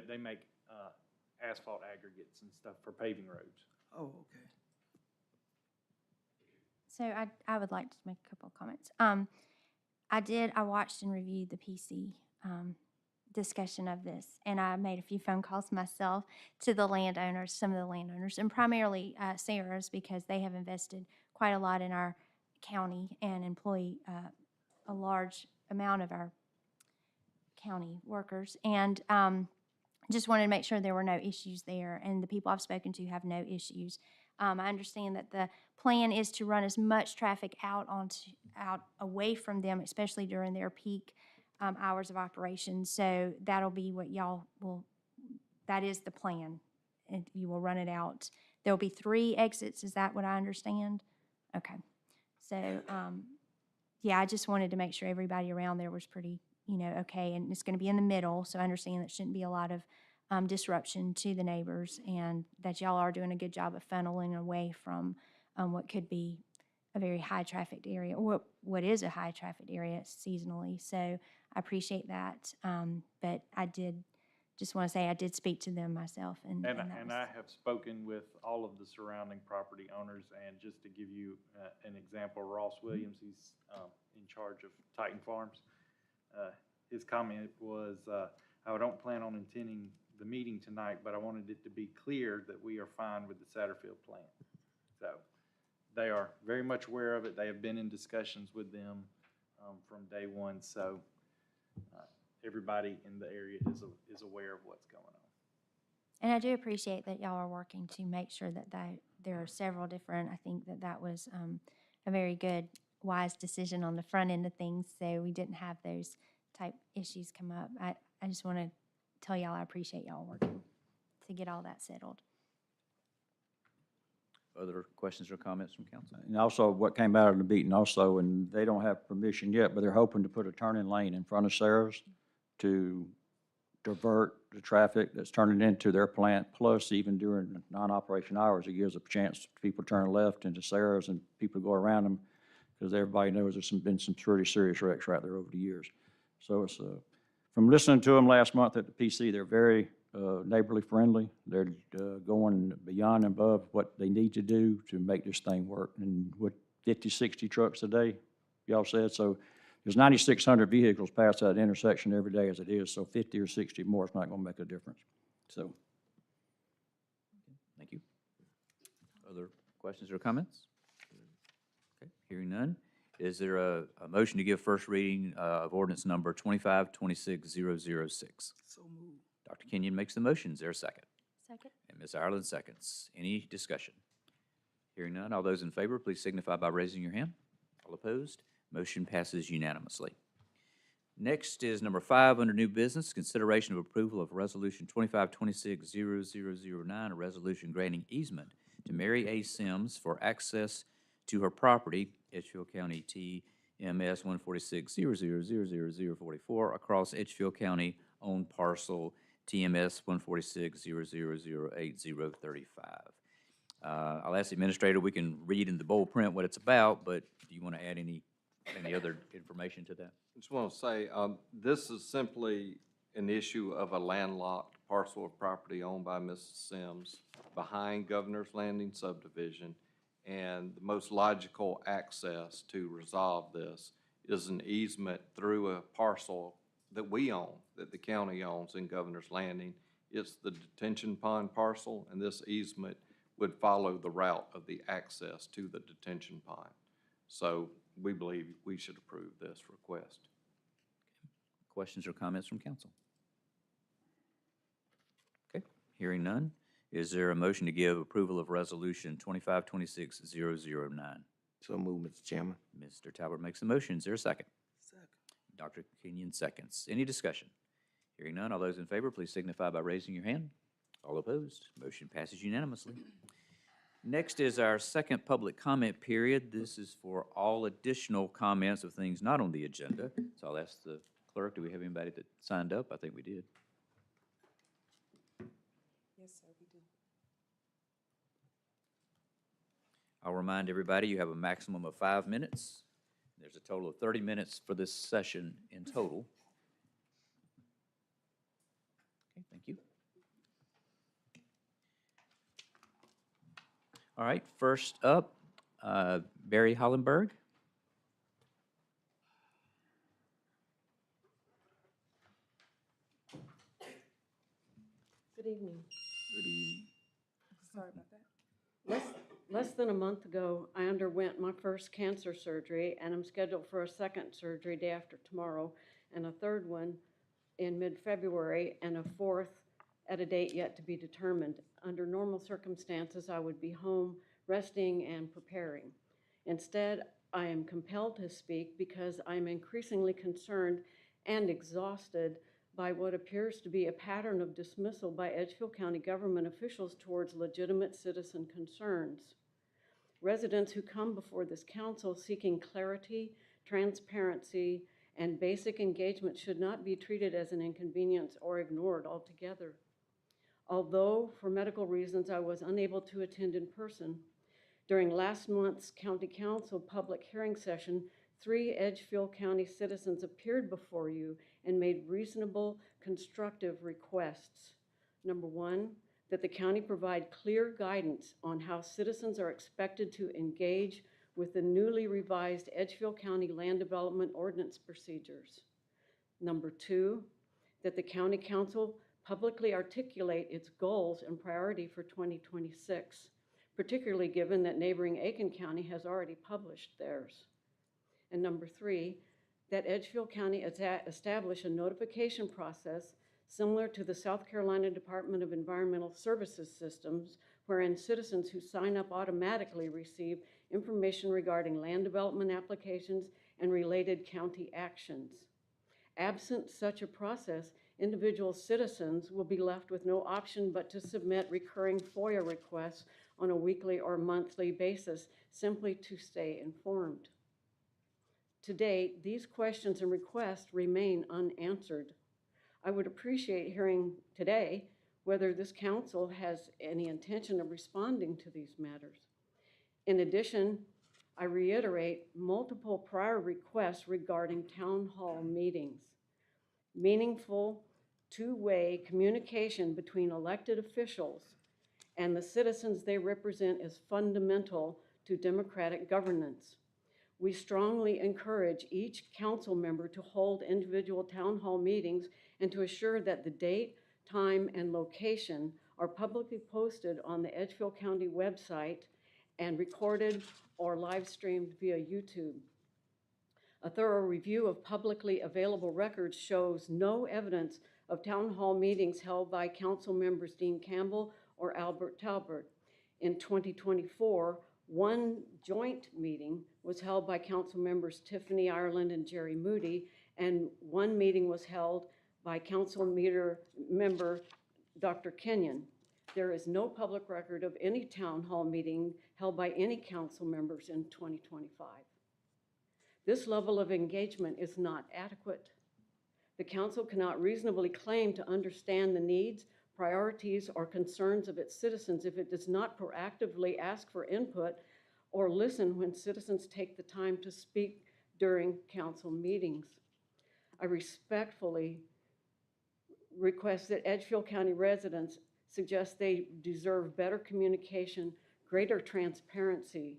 They make asphalt aggregates and stuff for paving roads. Oh, okay. So I would like to make a couple of comments. I watched and reviewed the PC discussion of this, and I made a few phone calls myself to the landowners, some of the landowners, and primarily Sarah's, because they have invested quite a lot in our county and employ a large amount of our county workers. And just wanted to make sure there were no issues there, and the people I've spoken to have no issues. I understand that the plan is to run as much traffic out away from them, especially during their peak hours of operation. So that'll be what y'all will, that is the plan, and you will run it out. There'll be 3 exits, is that what I understand? Okay. So, yeah, I just wanted to make sure everybody around there was pretty, okay, and it's going to be in the middle, so I understand that shouldn't be a lot of disruption to the neighbors, and that y'all are doing a good job of funneling away from what could be a very high-trafficked area, or what is a high-trafficked area seasonally. So I appreciate that, but I did just want to say I did speak to them myself. And I have spoken with all of the surrounding property owners, and just to give you an example, Ross Williams, he's in charge of Titan Farms. his comment was, I don't plan on attending the meeting tonight, but I wanted it to be clear that we are fine with the Satterfield plant. So they are very much aware of it. They have been in discussions with them from day one. So everybody in the area is aware of what's going on. And I do appreciate that y'all are working to make sure that there are several different, I think that was a very good, wise decision on the front end of things, so we didn't have those type issues come up. I just want to tell y'all I appreciate y'all working to get all that settled. Other questions or comments from council? And also, what came out of the meeting also, and they don't have permission yet, but they're hoping to put a turning lane in front of Sarah's to divert the traffic that's turning into their plant, plus even during the non-operation hours, it gives a chance for people to turn left into Sarah's and people to go around them, because everybody knows there's been some pretty serious wrecks right there over the years. So it's, from listening to them last month at the PC, they're very neighborly friendly. They're going beyond and above what they need to do to make this thing work. And with 50, 60 trucks a day, y'all said, so there's 9,600 vehicles pass that intersection every day as it is, so 50 or 60 more is not going to make a difference. So, Thank you. Other questions or comments? Okay, hearing none. Is there a motion to give first reading of ordinance number 2526006? So moved. Dr. Kenyon makes the motion. Is there a second? Second. And Ms. Ireland seconds. Any discussion? Hearing none. All those in favor, please signify by raising your hand. All opposed? Motion passes unanimously. Next is number 5 under new business, consideration of approval of resolution 25260009, a resolution granting easement to Mary A. Sims for access to her property, Edgefield County TMS 146000044, across Edgefield County owned parcel TMS 14600080035. I'll ask the administrator, we can read in the bold print what it's about, but do you want to add any other information to that? I just want to say, this is simply an issue of a landlocked parcel of property owned by Mrs. Sims behind Governor's Landing subdivision, and the most logical access to resolve this is an easement through a parcel that we own, that the county owns in Governor's Landing. It's the detention pond parcel, and this easement would follow the route of the access to the detention pond. So we believe we should approve this request. Questions or comments from council? Okay, hearing none. Is there a motion to give approval of resolution 2526009? So move, Mr. Chairman. Mr. Talbot makes the motion. Is there a second? Second. Dr. Kenyon seconds. Any discussion? Hearing none. All those in favor, please signify by raising your hand. All opposed? Motion passes unanimously. Next is our second public comment period. This is for all additional comments of things not on the agenda. So I'll ask the clerk, do we have anybody that signed up? I think we did. Yes, sir, we do. I'll remind everybody, you have a maximum of 5 minutes. There's a total of 30 minutes for this session in total. Okay, thank you. All right, first up, Barry Hollenberg. Good evening. Good evening. Sorry about that. Less than a month ago, I underwent my first cancer surgery, and I'm scheduled for a second surgery day after tomorrow, and a third one in mid-February, and a fourth at a date yet to be determined. Under normal circumstances, I would be home resting and preparing. Instead, I am compelled to speak because I'm increasingly concerned and exhausted by what appears to be a pattern of dismissal by Edgefield County government officials towards legitimate citizen concerns. Residents who come before this council seeking clarity, transparency, and basic engagement should not be treated as an inconvenience or ignored altogether. Although, for medical reasons, I was unable to attend in person, during last month's County Council public hearing session, 3 Edgefield County citizens appeared before you and made reasonable, constructive requests. Number 1, that the county provide clear guidance on how citizens are expected to engage with the newly revised Edgefield County Land Development Ordinance procedures. Number 2, that the county council publicly articulate its goals and priority for 2026, particularly given that neighboring Aiken County has already published theirs. And number 3, that Edgefield County establish a notification process similar to the South Carolina Department of Environmental Services systems, wherein citizens who sign up automatically receive information regarding land development applications and related county actions. Absent such a process, individual citizens will be left with no option but to submit recurring FOIA requests on a weekly or monthly basis simply to stay informed. To date, these questions and requests remain unanswered. I would appreciate hearing today whether this council has any intention of responding to these matters. In addition, I reiterate multiple prior requests regarding town hall meetings. Meaningful two-way communication between elected officials and the citizens they represent is fundamental to democratic governance. We strongly encourage each council member to hold individual town hall meetings and to assure that the date, time, and location are publicly posted on the Edgefield County website and recorded or live streamed via YouTube. A thorough review of publicly available records shows no evidence of town hall meetings held by council members Dean Campbell or Albert Talbert. In 2024, one joint meeting was held by council members Tiffany Ireland and Jerry Moody, and one meeting was held by council member Dr. Kenyon. There is no public record of any town hall meeting held by any council members in 2025. This level of engagement is not adequate. The council cannot reasonably claim to understand the needs, priorities, or concerns of its citizens if it does not proactively ask for input or listen when citizens take the time to speak during council meetings. I respectfully request that Edgefield County residents suggest they deserve better communication, greater transparency,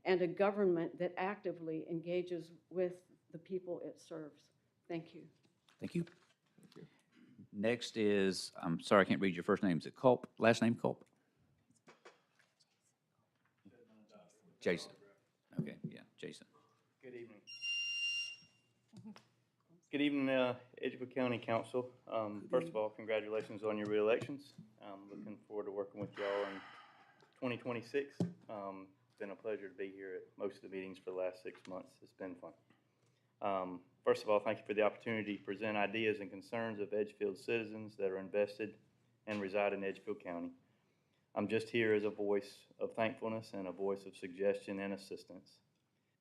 and a government that actively engages with the people it serves. Thank you. Thank you. Next is, I'm sorry, I can't read your first name. Is it Culp? Last name Culp? Jason. Okay, yeah, Jason. Good evening. Good evening, Edgefield County Council. First of all, congratulations on your re-elections. Looking forward to working with y'all in 2026. It's been a pleasure to be here at most of the meetings for the last 6 months. It's been fun. First of all, thank you for the opportunity to present ideas and concerns of Edgefield citizens that are invested and reside in Edgefield County. I'm just here as a voice of thankfulness and a voice of suggestion and assistance.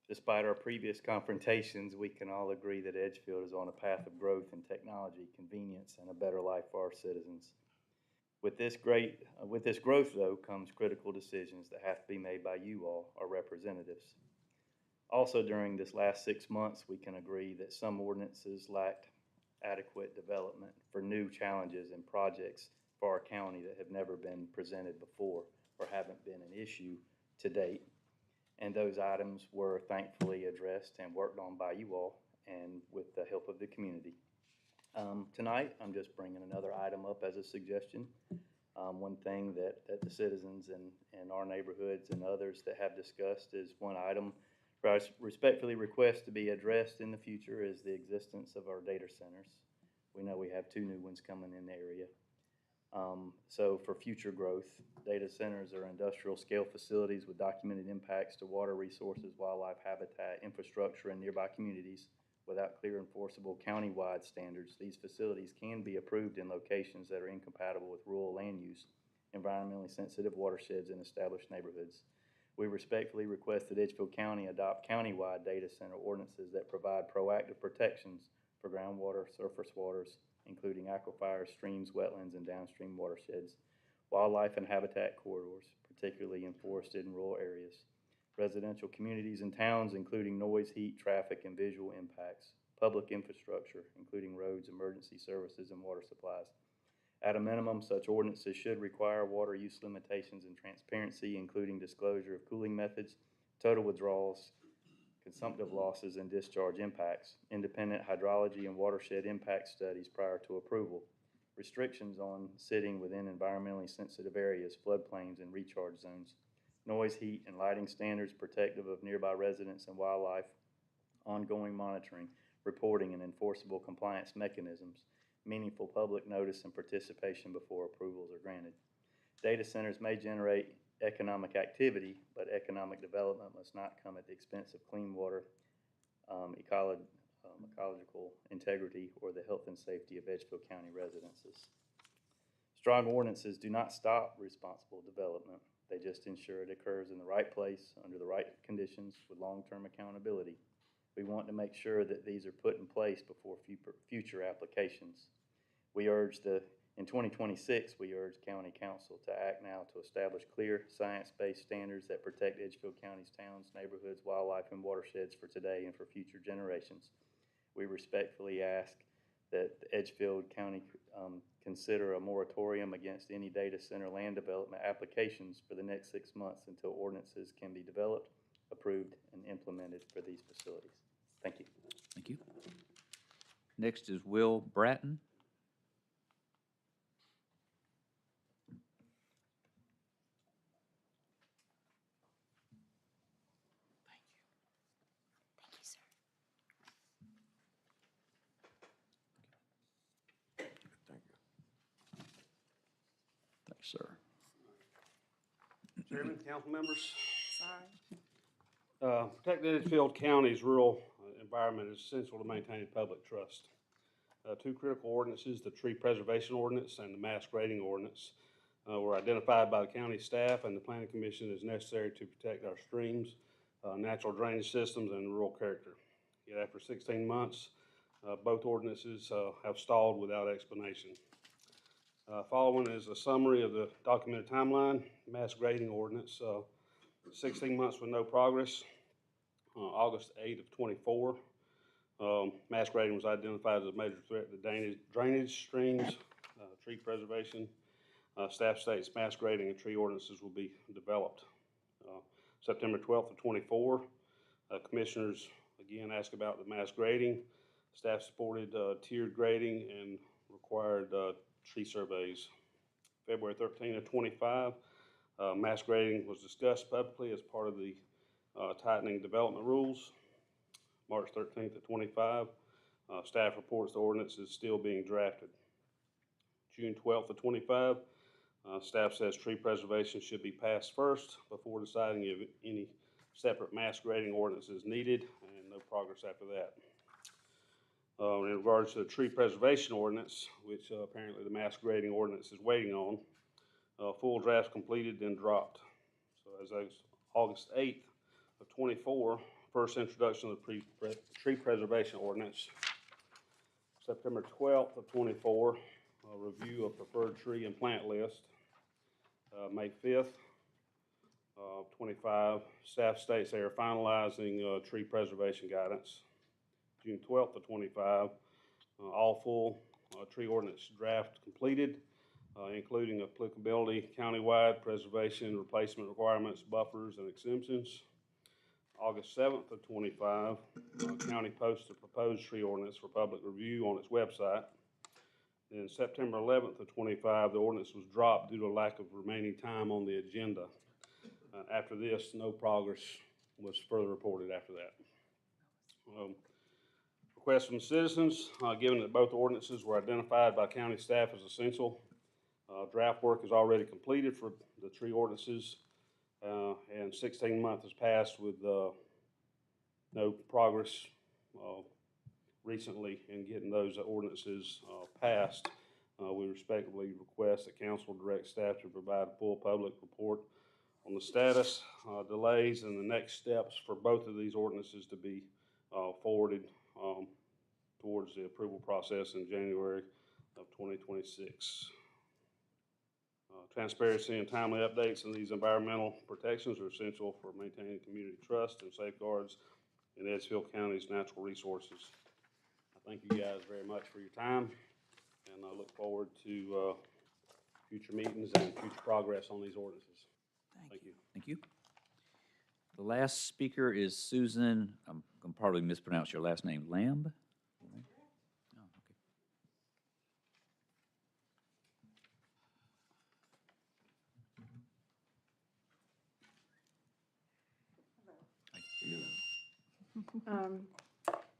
Despite our previous confrontations, we can all agree that Edgefield is on a path of growth in technology, convenience, and a better life for our citizens. With this growth, though, comes critical decisions that have to be made by you all, our representatives. Also, during this last 6 months, we can agree that some ordinances lacked adequate development for new challenges and projects for our county that have never been presented before or haven't been an issue to date. And those items were thankfully addressed and worked on by you all and with the help of the community. Tonight, I'm just bringing another item up as a suggestion. One thing that the citizens in our neighborhoods and others that have discussed is one item I respectfully request to be addressed in the future is the existence of our data centers. We know we have 2 new ones coming in the area. So for future growth, data centers are industrial scale facilities with documented impacts to water resources, wildlife habitat, infrastructure, and nearby communities. Without clear enforceable county-wide standards, these facilities can be approved in locations that are incompatible with rural land use, environmentally sensitive watersheds, and established neighborhoods. We respectfully request that Edgefield County adopt county-wide data center ordinances that provide proactive protections for groundwater, surface waters, including aquifers, streams, wetlands, and downstream watersheds, wildlife and habitat corridors, particularly in forested and rural areas, residential communities and towns, including noise, heat, traffic, and visual impacts, public infrastructure, including roads, emergency services, and water supplies. At a minimum, such ordinances should require water use limitations and transparency, including disclosure of cooling methods, total withdrawals, consumptive losses and discharge impacts, independent hydrology and watershed impact studies prior to approval, restrictions on sitting within environmentally sensitive areas, floodplains, and recharge zones, noise, heat, and lighting standards protective of nearby residents and wildlife, ongoing monitoring, reporting, and enforceable compliance mechanisms, meaningful public notice and participation before approvals are granted. Data centers may generate economic activity, but economic development must not come at the expense of clean water, ecological integrity, or the health and safety of Edgefield County residences. Strong ordinances do not stop responsible development. They just ensure it occurs in the right place, under the right conditions, with long-term accountability. We want to make sure that these are put in place before future applications. In 2026, we urge County Council to act now to establish clear, science-based standards that protect Edgefield County's towns, neighborhoods, wildlife, and watersheds for today and for future generations. We respectfully ask that Edgefield County consider a moratorium against any data center land development applications for the next 6 months until ordinances can be developed, approved, and implemented for these facilities. Thank you. Thank you. Next is Will Bratton. Thank you, sir. Thanks, sir. Chairman, council members, Sorry. protecting Edgefield County's rural environment is essential to maintaining public trust. Two critical ordinances, the tree preservation ordinance and the mass grading ordinance, were identified by the county staff and the planning commission as necessary to protect our streams, natural drainage systems, and rural character. Yet after 16 months, both ordinances have stalled without explanation. Following is a summary of the documented timeline. Mass grading ordinance, 16 months with no progress. August 8 of 24, mass grading was identified as a major threat to drainage, streams, tree preservation. Staff states mass grading and tree ordinances will be developed. September 12th of 24, commissioners again asked about the mass grading. Staff supported tiered grading and required tree surveys. February 13 of 25, mass grading was discussed publicly as part of the tightening development rules. March 13th of 25, staff reports the ordinance is still being drafted. June 12th of 25, staff says tree preservation should be passed first before deciding if any separate mass grading ordinance is needed, and no progress after that. In regards to the tree preservation ordinance, which apparently the mass grading ordinance is waiting on, full draft completed then dropped. So as of August 8th of 24, first introduction of the tree preservation ordinance. September 12th of 24, review of preferred tree and plant list. May 5th of 25, staff states they are finalizing tree preservation guidance. June 12th of 25, all full tree ordinance draft completed, including applicability, countywide preservation, replacement requirements, buffers, and exemptions. August 7th of 25, county posts a proposed tree ordinance for public review on its website. Then September 11th of 25, the ordinance was dropped due to a lack of remaining time on the agenda. After this, no progress was further reported after that. Requests from citizens, given that both ordinances were identified by county staff as essential. Draft work is already completed for the tree ordinances, and 16 months has passed with no progress recently in getting those ordinances passed. We respectfully request that council direct staff to provide a full public report on the status, delays, and the next steps for both of these ordinances to be forwarded towards the approval process in January of 2026. Transparency and timely updates on these environmental protections are essential for maintaining community trust and safeguards in Edgefield County's natural resources. I thank you guys very much for your time, and I look forward to future meetings and future progress on these ordinances. Thank you. Thank you. The last speaker is Susan, I'm going to probably mispronounce your last name, Lamb? Oh, okay.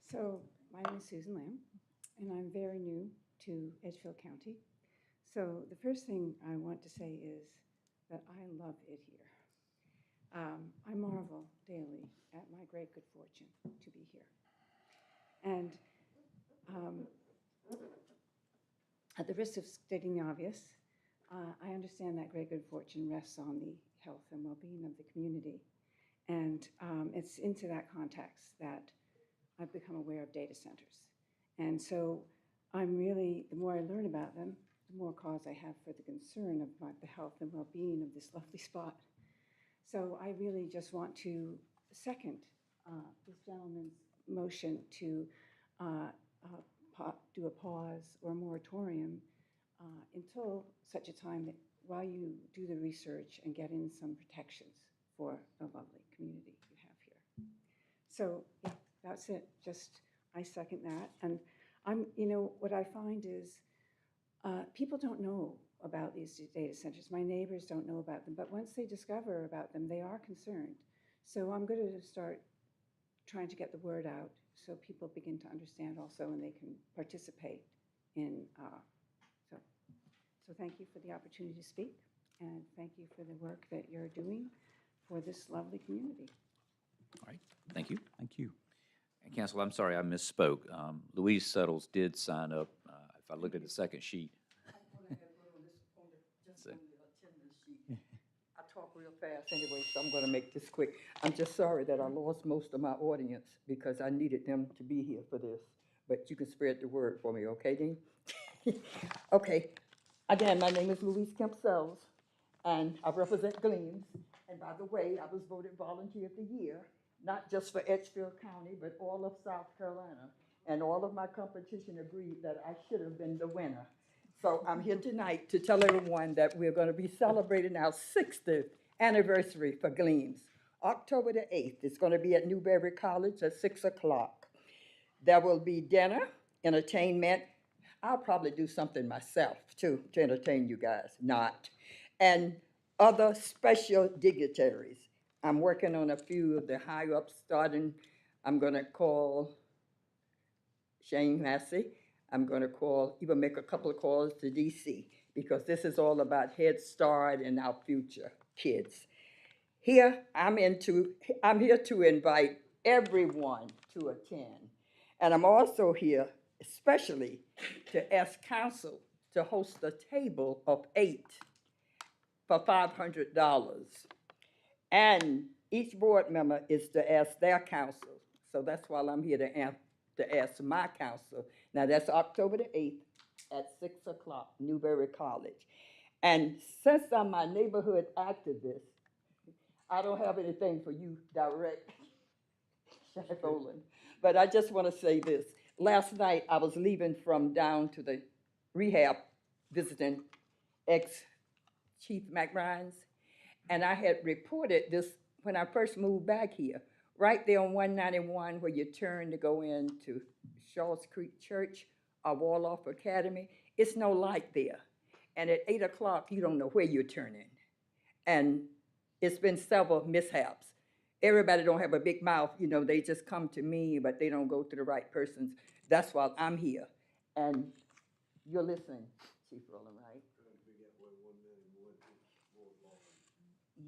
So, my name is Susan Lamb, and I'm very new to Edgefield County. So, the first thing I want to say is that I love it here. I marvel daily at my great good fortune to be here. And at the risk of stating the obvious, I understand that great good fortune rests on the health and well-being of the community. And it's into that context that I've become aware of data centers. And so I'm really, the more I learn about them, the more cause I have for the concern about the health and well-being of this lovely spot. So I really just want to second this gentleman's motion to do a pause or a moratorium until such a time that while you do the research and get in some protections for the lovely community you have here. So yeah, that's it. Just, I second that. And what I find is people don't know about these data centers. My neighbors don't know about them, but once they discover about them, they are concerned. So I'm going to start trying to get the word out so people begin to understand also and they can participate in, so thank you for the opportunity to speak and thank you for the work that you're doing for this lovely community. All right, thank you. Thank you. And Council, I'm sorry, I misspoke. Louise Settles did sign up. If I look at the second sheet. I talk real fast anyway, so I'm gonna make this quick. I'm just sorry that I lost most of my audience because I needed them to be here for this. But you can spread the word for me, okay, Dean? Okay, again, my name is Louise Kemp Sells, and I represent Gleams. And by the way, I was voted Volunteer of the Year, not just for Edgefield County, but all of South Carolina. And all of my competition agreed that I should have been the winner. So I'm here tonight to tell everyone that we're going to be celebrating our 60th anniversary for Gleams. October the 8th, it's going to be at Newberry College at 6 o'clock. There will be dinner, entertainment. I'll probably do something myself too to entertain you guys, not. And other special dignitaries. I'm working on a few of the high ups starting. I'm going to call Shane Massey. I'm going to even make a couple of calls to DC because this is all about Head Start and our future kids. Here, I'm here to invite everyone to attend. And I'm also here especially to ask council to host a table of 8 for $500. And each board member is to ask their council. So that's why I'm here to ask my council. Now, that's October the 8th at 6 o'clock, Newberry College. And since I'm my neighborhood activist, I don't have anything for you direct, Chef Olin. But I just want to say this. Last night, I was leaving from down to the rehab visiting ex-Chief McBride's, and I had reported this when I first moved back here, right there on 191 where you turn to go into Shaw's Creek Church or Waldorf Academy. It's no light there. And at 8 o'clock, you don't know where you're turning. And it's been several mishaps. Everybody don't have a big mouth, they just come to me, but they don't go to the right persons. That's why I'm here. And you're listening, Chief Rowland, right?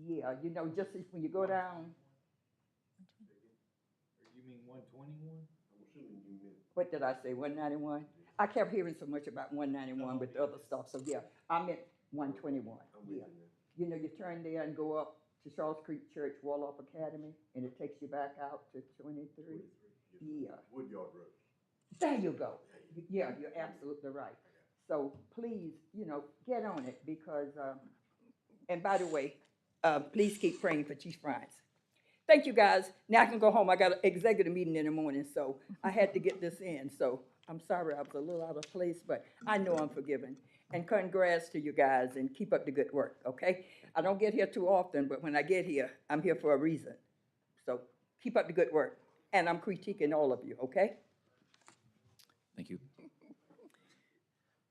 Yeah, just when you go down. You mean 121? I'm assuming you meant. What did I say, 191? I kept hearing so much about 191 with the other stuff, so yeah, I meant 121, yeah. You turn there and go up to Shaw's Creek Church, Waldorf Academy, and it takes you back out to 23? Yeah. Woodyard Road. There you go. Yeah, you're absolutely right. So please, get on it because, and by the way, please keep praying for Chief Bryant. Thank you, guys. Now I can go home. I got an executive meeting in the morning, so I had to get this in. So I'm sorry I was a little out of place, but I know I'm forgiven. And congrats to you guys, and keep up the good work, okay? I don't get here too often, but when I get here, I'm here for a reason. So keep up the good work. And I'm critiquing all of you, okay? Thank you.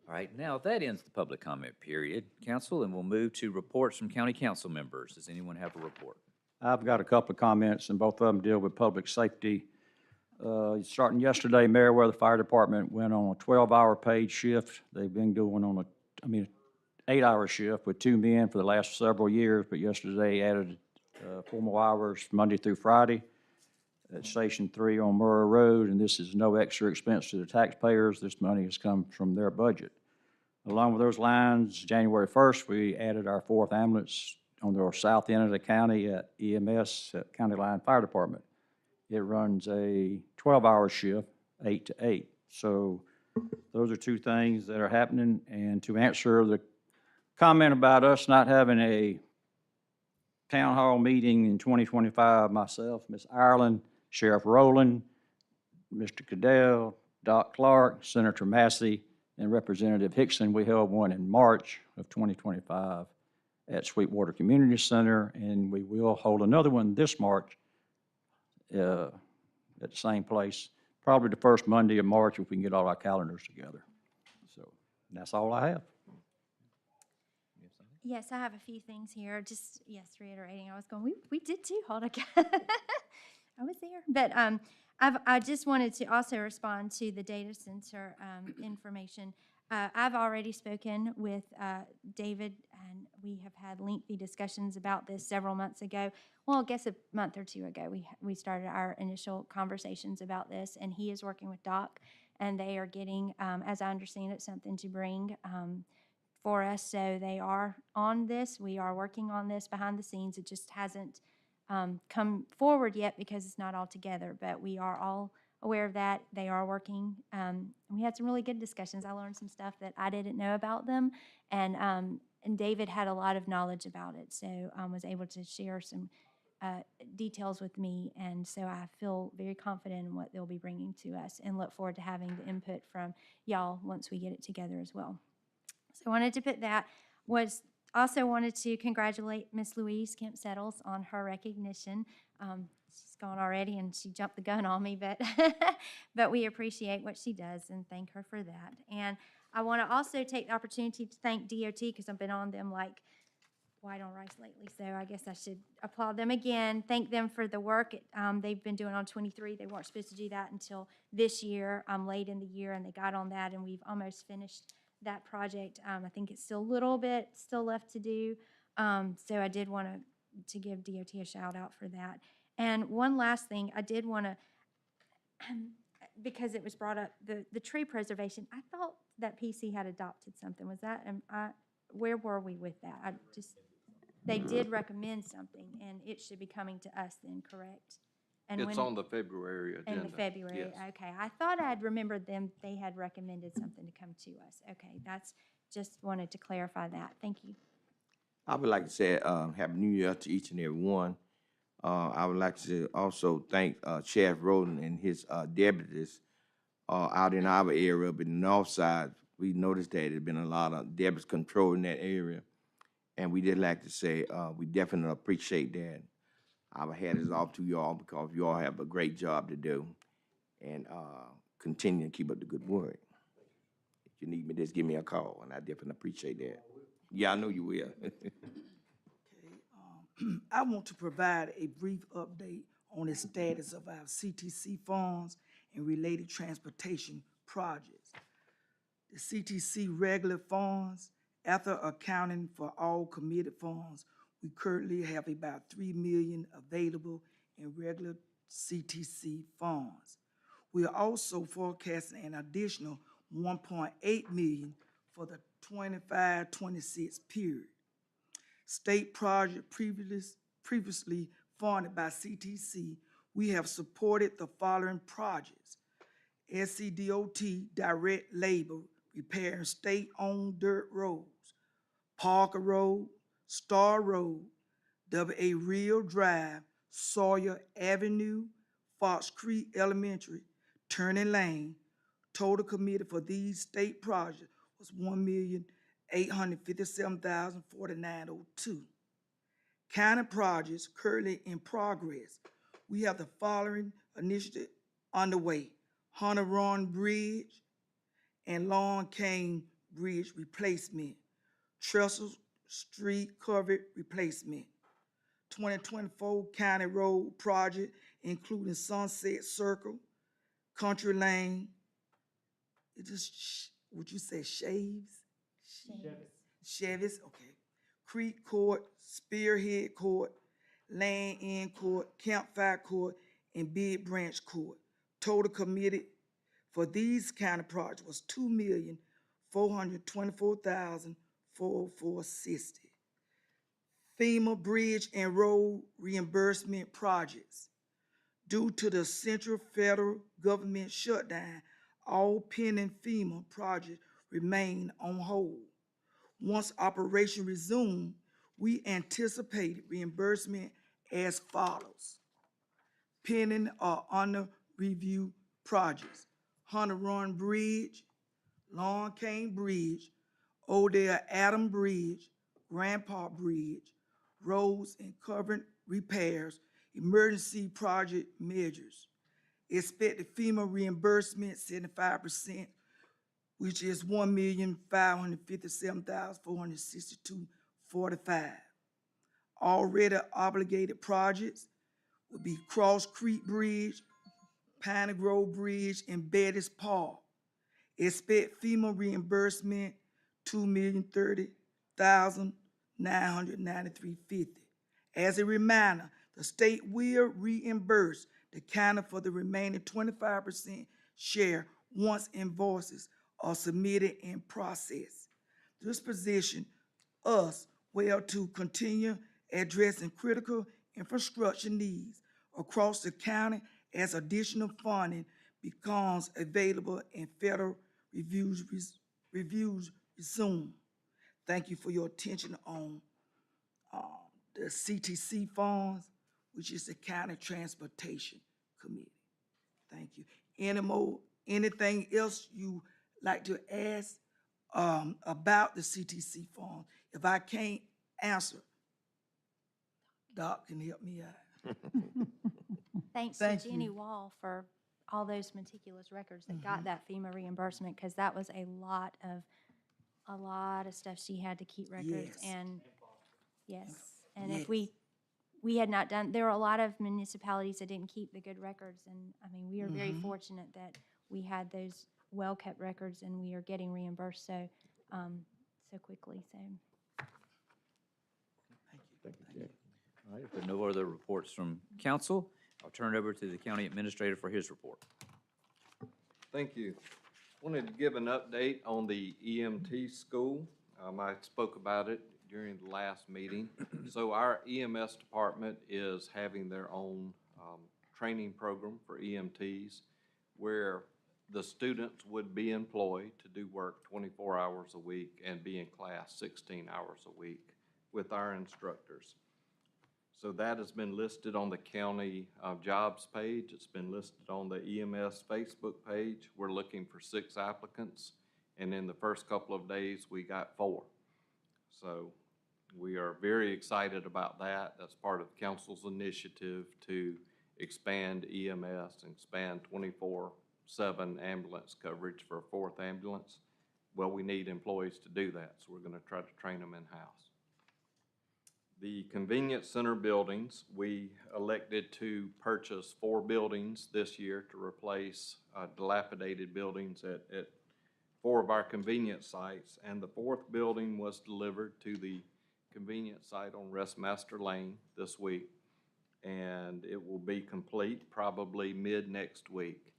All right, now that ends the public comment period, council, and we'll move to reports from county council members. Does anyone have a report? I've got a couple of comments, and both of them deal with public safety. Starting yesterday, Meriwether Fire Department went on a 12-hour paid shift. They've been doing on a 8-hour shift with 2 men for the last several years, but yesterday added 4 more hours Monday through Friday at Station 3 on Murrah Road, and this is no extra expense to the taxpayers. This money has come from their budget. Along with those lines, January 1st, we added our 4th ambulance on the south end of the county at EMS at County Line Fire Department. It runs a 12-hour shift, 8 to 8. So those are 2 things that are happening. And to answer the comment about us not having a town hall meeting in 2025, myself, Ms. Ireland, Sheriff Rowland, Mr. Cadell, Doc Clark, Senator Massey, and Representative Hickson, we held one in March of 2025 at Sweetwater Community Center, and we will hold another one this March at the same place, probably the first Monday of March if we can get all our calendars together. So that's all I have. Yes, I have a few things here. Just, yes, reiterating, I was going, we did too, hold on. I was there. But I just wanted to also respond to the data center information. I've already spoken with David, and we have had lengthy discussions about this several months ago. Well, I guess a month or 2 ago, we started our initial conversations about this, and he is working with Doc, and they are getting, as I understand it, something to bring for us. So they are on this. We are working on this behind the scenes. It just hasn't come forward yet because it's not all together, but we are all aware of that. They are working. We had some really good discussions. I learned some stuff that I didn't know about them, and David had a lot of knowledge about it, so was able to share some details with me, and so I feel very confident in what they'll be bringing to us and look forward to having the input from y'all once we get it together as well. So I wanted to put that. Also wanted to congratulate Miss Louise Kemp Settles on her recognition. She's gone already and she jumped the gun on me, but but we appreciate what she does and thank her for that. And I want to also take the opportunity to thank DOT because I've been on them like white on rice lately, so I guess I should applaud them again, thank them for the work they've been doing on 23. They weren't supposed to do that until this year, late in the year, and they got on that, and we've almost finished that project. I think it's still a little bit still left to do, so I did want to give DOT a shout out for that. And one last thing, I did want to, because it was brought up, the tree preservation. I thought that PC had adopted something. Was that, where were we with that? They did recommend something, and it should be coming to us then, correct? And It's when, on the February agenda. in the February, Yes. okay. I thought I'd remembered them, they had recommended something to come to us. Okay, that's, just wanted to clarify that. Thank you. I would like to say, Happy New Year to each and every one. I would like to also thank Sheriff Rowland and his deputies out in our area, up in the north side. We noticed that there's been a lot of deputies controlling that area. And we did like to say, we definitely appreciate that. Our hat is off to y'all because you all have a great job to do. And continue to keep up the good work. If you need me, just give me a call, and I definitely appreciate that. Yeah, I know you will. I want to provide a brief update on the status of our CTC funds and related transportation projects. The CTC regular funds, after accounting for all committed funds, we currently have about $3 million available in regular CTC funds. We are also forecasting an additional $1.8 million for the 25-26 period. State project previously funded by CTC, we have supported the following projects: SCDOT direct labor repairing state-owned dirt roads, Parker Road, Star Road, W.A. Real Drive, Sawyer Avenue, Fox Creek Elementary, Turning Lane. Total committed for these state projects was $1,857,4902. County projects currently in progress, we have the following initiative underway: Hunter Run Bridge and Lawn Cane Bridge replacement, Trestle Street Covered replacement, 2024 County Road Project, including Sunset Circle, Country Lane. It just, would you say shaves? Chevy's, okay. Creek Court, Spearhead Court, Land End Court, Campfire Court, and Big Branch Court. Total committed for these county projects was $2,424,460. FEMA Bridge and Road Reimbursement Projects. Due to the central federal government shutdown, all pending FEMA projects remain on hold. Once operation resumed, we anticipate reimbursement as follows. Pending or under review projects: Hunter Run Bridge, Lawn Cane Bridge, Odell Adam Bridge, Grandpa Bridge, roads and covered repairs, emergency project measures. Expected FEMA reimbursement 75%, which is $1,557,462.45. Already obligated projects would be Cross Creek Bridge, Piney Grove Bridge, and Betty's Park. Expect FEMA reimbursement $2,030,993.50. As a reminder, the state will reimburse the county for the remaining 25% share once invoices are submitted and processed. This position us well to continue addressing critical infrastructure needs across the county as additional funding becomes available and federal reviews resume. Thank you for your attention on the CTC funds, which is the County Transportation Committee. Thank you. Anything else you like to ask about the CTC fund? If I can't answer, Doc can help me out. Thanks Thank to Jenny you. Wall for all those meticulous records that got that FEMA reimbursement, because that was a lot of stuff she had to keep records. Yes. And yes, and Yes. if we had not done, there were a lot of municipalities that didn't keep the good records, and I mean, we are very fortunate that we had those well-kept records and we are getting reimbursed so quickly, so. Thank you, Jack. All right, if there are no other reports from council, I'll turn it over to the county administrator for his report. Thank you. Wanted to give an update on the EMT school. I spoke about it during the last meeting. So our EMS department is having their own training program for EMTs where the students would be employed to do work 24 hours a week and be in class 16 hours a week with our instructors. So that has been listed on the county jobs page. It's been listed on the EMS Facebook page. We're looking for 6 applicants, and in the first couple of days, we got 4. So we are very excited about that. That's part of council's initiative to expand EMS and expand 24/7 ambulance coverage for a 4th ambulance. Well, we need employees to do that, so we're going to try to train them in-house. The convenience center buildings, we elected to purchase 4 buildings this year to replace dilapidated buildings at 4 of our convenience sites. And the 4th building was delivered to the convenience site on Restmaster Lane this week. And it will be complete probably mid-next week.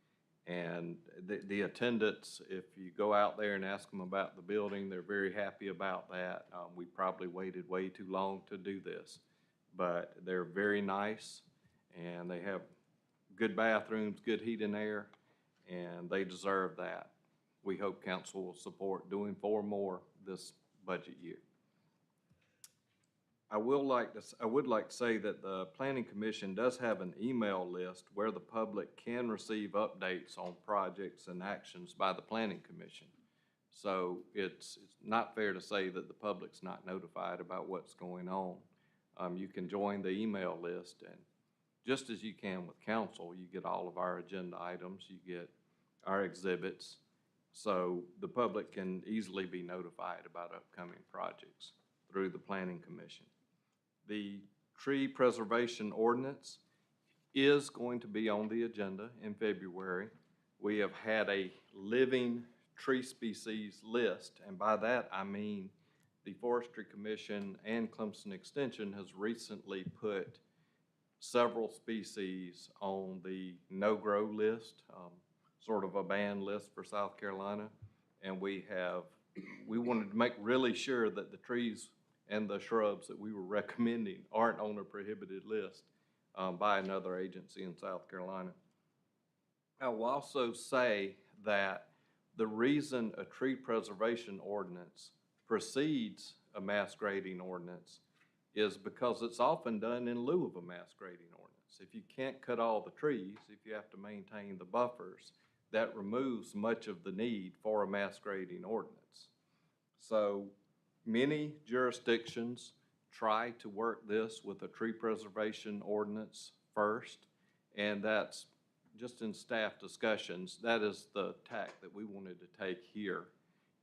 And the attendants, if you go out there and ask them about the building, they're very happy about that. We probably waited way too long to do this, but they're very nice, and they have good bathrooms, good heat and air, and they deserve that. We hope council will support doing 4 more this budget year. I would like to say that the Planning Commission does have an email list where the public can receive updates on projects and actions by the Planning Commission. So it's not fair to say that the public's not notified about what's going on. You can join the email list and just as you can with council, you get all of our agenda items, you get our exhibits, so the public can easily be notified about upcoming projects through the Planning Commission. The tree preservation ordinance is going to be on the agenda in February. We have had a living tree species list, and by that I mean the Forestry Commission and Clemson Extension has recently put several species on the no-grow list, sort of a ban list for South Carolina. And we wanted to make really sure that the trees and the shrubs that we were recommending aren't on a prohibited list by another agency in South Carolina. I will also say that the reason a tree preservation ordinance precedes a mass grading ordinance is because it's often done in lieu of a mass grading ordinance. If you can't cut all the trees, if you have to maintain the buffers, that removes much of the need for a mass grading ordinance. So many jurisdictions try to work this with a tree preservation ordinance first, and that's just in staff discussions, that is the tack that we wanted to take here,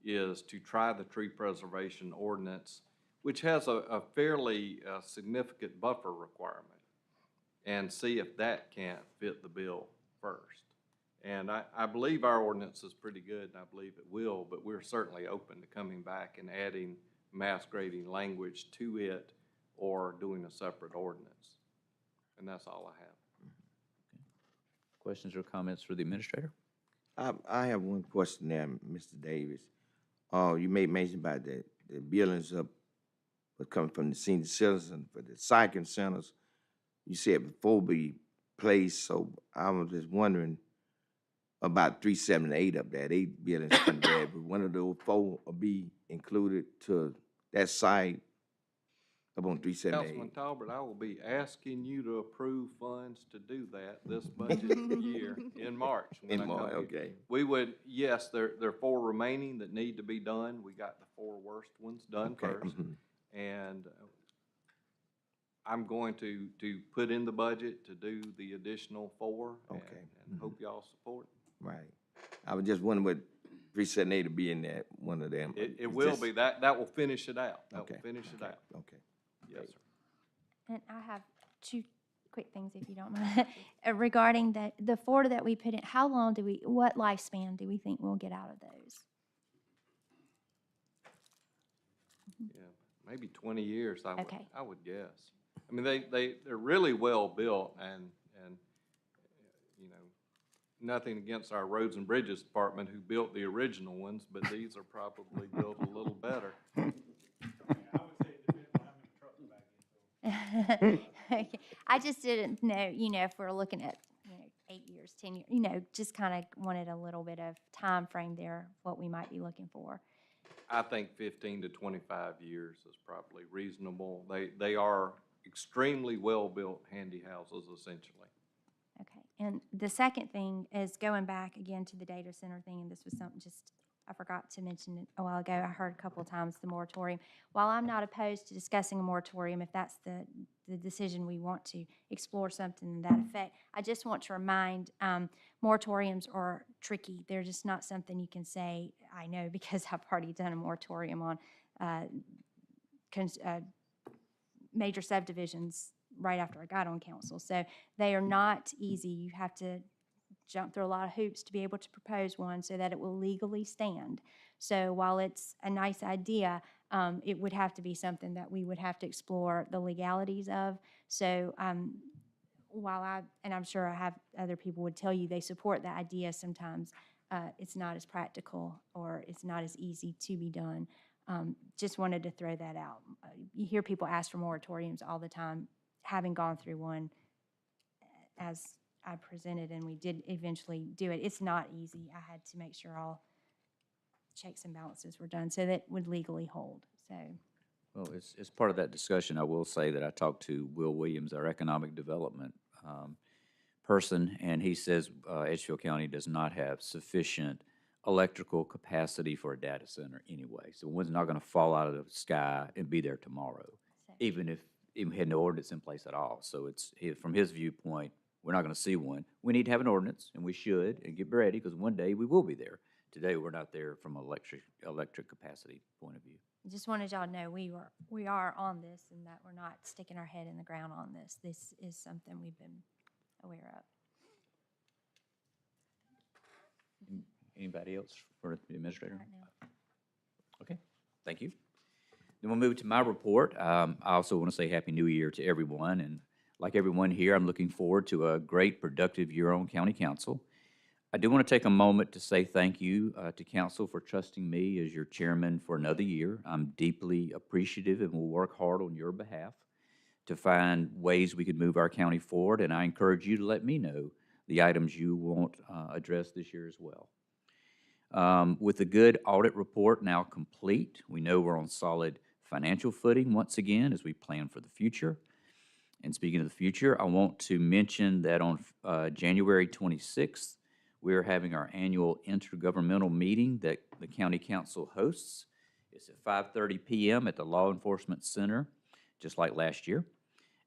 is to try the tree preservation ordinance, which has a fairly significant buffer requirement, and see if that can't fit the bill first. And I believe our ordinance is pretty good, and I believe it will, but we're certainly open to coming back and adding mass grading language to it or doing a separate ordinance. And that's all I have. Questions or comments for the administrator? I have one question there, Mr. Davis. You made mention about the buildings up, but coming from the senior citizen for the cycling centers. You said before be placed, so I was just wondering about 378 up there. They buildings from there, but one of those four will be included to that site up on 378. Councilman Talbert, I will be asking you to approve funds to do that this budget year in March. when I In come March, here. okay. We would, yes, there are four remaining that need to be done. We got the four worst ones done Okay, first. And I'm going to put in the budget to do the additional four. Okay. And hope y'all support it. Right. I was just wondering what 378 will be in that, one of them. It It's will just- be, that will finish it out. That Okay, will finish it out. Okay. Yes, sir. And I have two quick things, if you don't mind. Regarding the four that we put in, how long what lifespan do we think we'll get out of those? Yeah, maybe 20 years, Okay. I would guess. I mean, they're really well built and, you know, nothing against our roads and bridges department who built the original ones, but these are probably built a little better. Okay. I just didn't know, if we're looking at, 8 years, 10 years, just kind of wanted a little bit of time frame there, what we might be looking for. I think 15 to 25 years is probably reasonable. They are extremely well-built handy houses, essentially. Okay. And the second thing is going back again to the data center thing, and this was something I forgot to mention it a while ago. I heard a couple of times the moratorium. While I'm not opposed to discussing a moratorium, if that's the decision we want to explore something to that effect, I just want to remind moratoriums are tricky. They're just not something you can say, I know, because I've already done a moratorium on major subdivisions right after I got on council. So they are not easy. You have to jump through a lot of hoops to be able to propose one so that it will legally stand. So while it's a nice idea, it would have to be something that we would have to explore the legalities of. So and I'm sure I have other people would tell you they support the idea, sometimes it's not as practical or it's not as easy to be done. Just wanted to throw that out. You hear people ask for moratoriums all the time. Having gone through one as I presented, and we did eventually do it. It's not easy. I had to make sure all checks and balances were done so that it would legally hold. So, Well, as part of that discussion, I will say that I talked to Will Williams, our economic development person, and he says Edgefield County does not have sufficient electrical capacity for a data center anyway. So one's not going to fall out of the sky and be there tomorrow, even if we had no ordinance in place at all. So from his viewpoint, we're not gonna see one. We need to have an ordinance, and we should, and get ready, because one day we will be there. Today, we're not there from electric capacity point of view. Just wanted y'all to know we are on this and that we're not sticking our head in the ground on this. This is something we've been aware of. Anybody else for the administrator? Right now. Okay, thank you. Then we'll move to my report. I also want to say Happy New Year to everyone, and like everyone here, I'm looking forward to a great, productive year on County Council. I do want to take a moment to say thank you to council for trusting me as your chairman for another year. I'm deeply appreciative and will work hard on your behalf to find ways we could move our county forward, and I encourage you to let me know the items you want addressed this year as well. With the good audit report now complete, we know we're on solid financial footing once again as we plan for the future. And speaking of the future, I want to mention that on January 26th, we're having our annual intergovernmental meeting that the county council hosts. It's at 5:30 p.m. at the Law Enforcement Center, just like last year.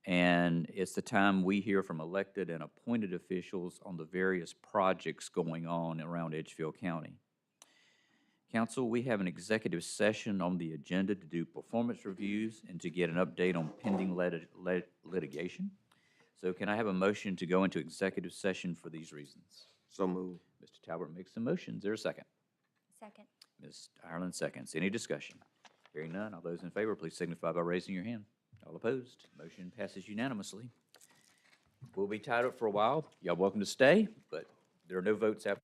And it's the time we hear from elected and appointed officials on the various projects going on around Edgefield County. Council, we have an executive session on the agenda to do performance reviews and to get an update on pending litigation. So can I have a motion to go into executive session for these reasons? So moved. Mr. Talbert makes the motion. Is there a second? Second. Ms. Ireland seconds. Any discussion? Hearing none, all those in favor, please signify by raising your hand. All opposed, motion passes unanimously. We'll be tied up for a while. Y'all welcome to stay, but there are no votes after.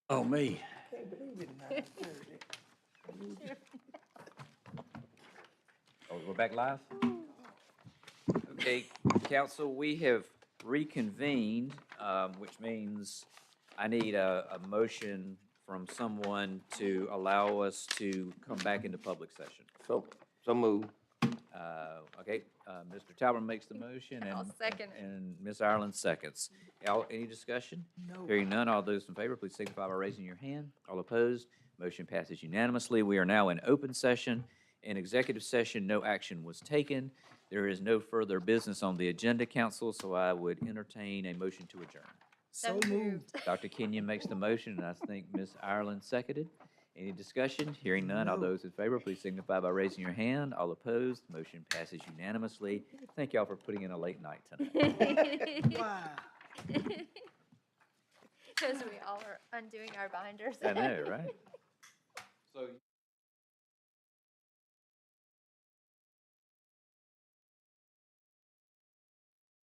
Oh, me. Can't believe it, 9:30. Oh, we're back live? Okay, council, we have reconvened, which means I need a motion from someone to allow us to come back into public session. So move. Okay, Mr. Talbot makes the motion and. I'll second it. And Ms. Ireland seconds. Any discussion? No. Hearing none, all those in favor, please signify by raising your hand. All opposed, motion passes unanimously. We are now in open session. In executive session, no action was taken. There is no further business on the agenda, council, so I would entertain a motion to adjourn. So moved. Dr. Kenyon makes the motion, and I think Ms. Ireland seconded. Any discussion? Hearing none, all No. those in favor, please signify by raising your hand. All opposed, motion passes unanimously. Thank y'all for putting in a late night tonight. Wow. As we all are undoing our binders. I know, right? So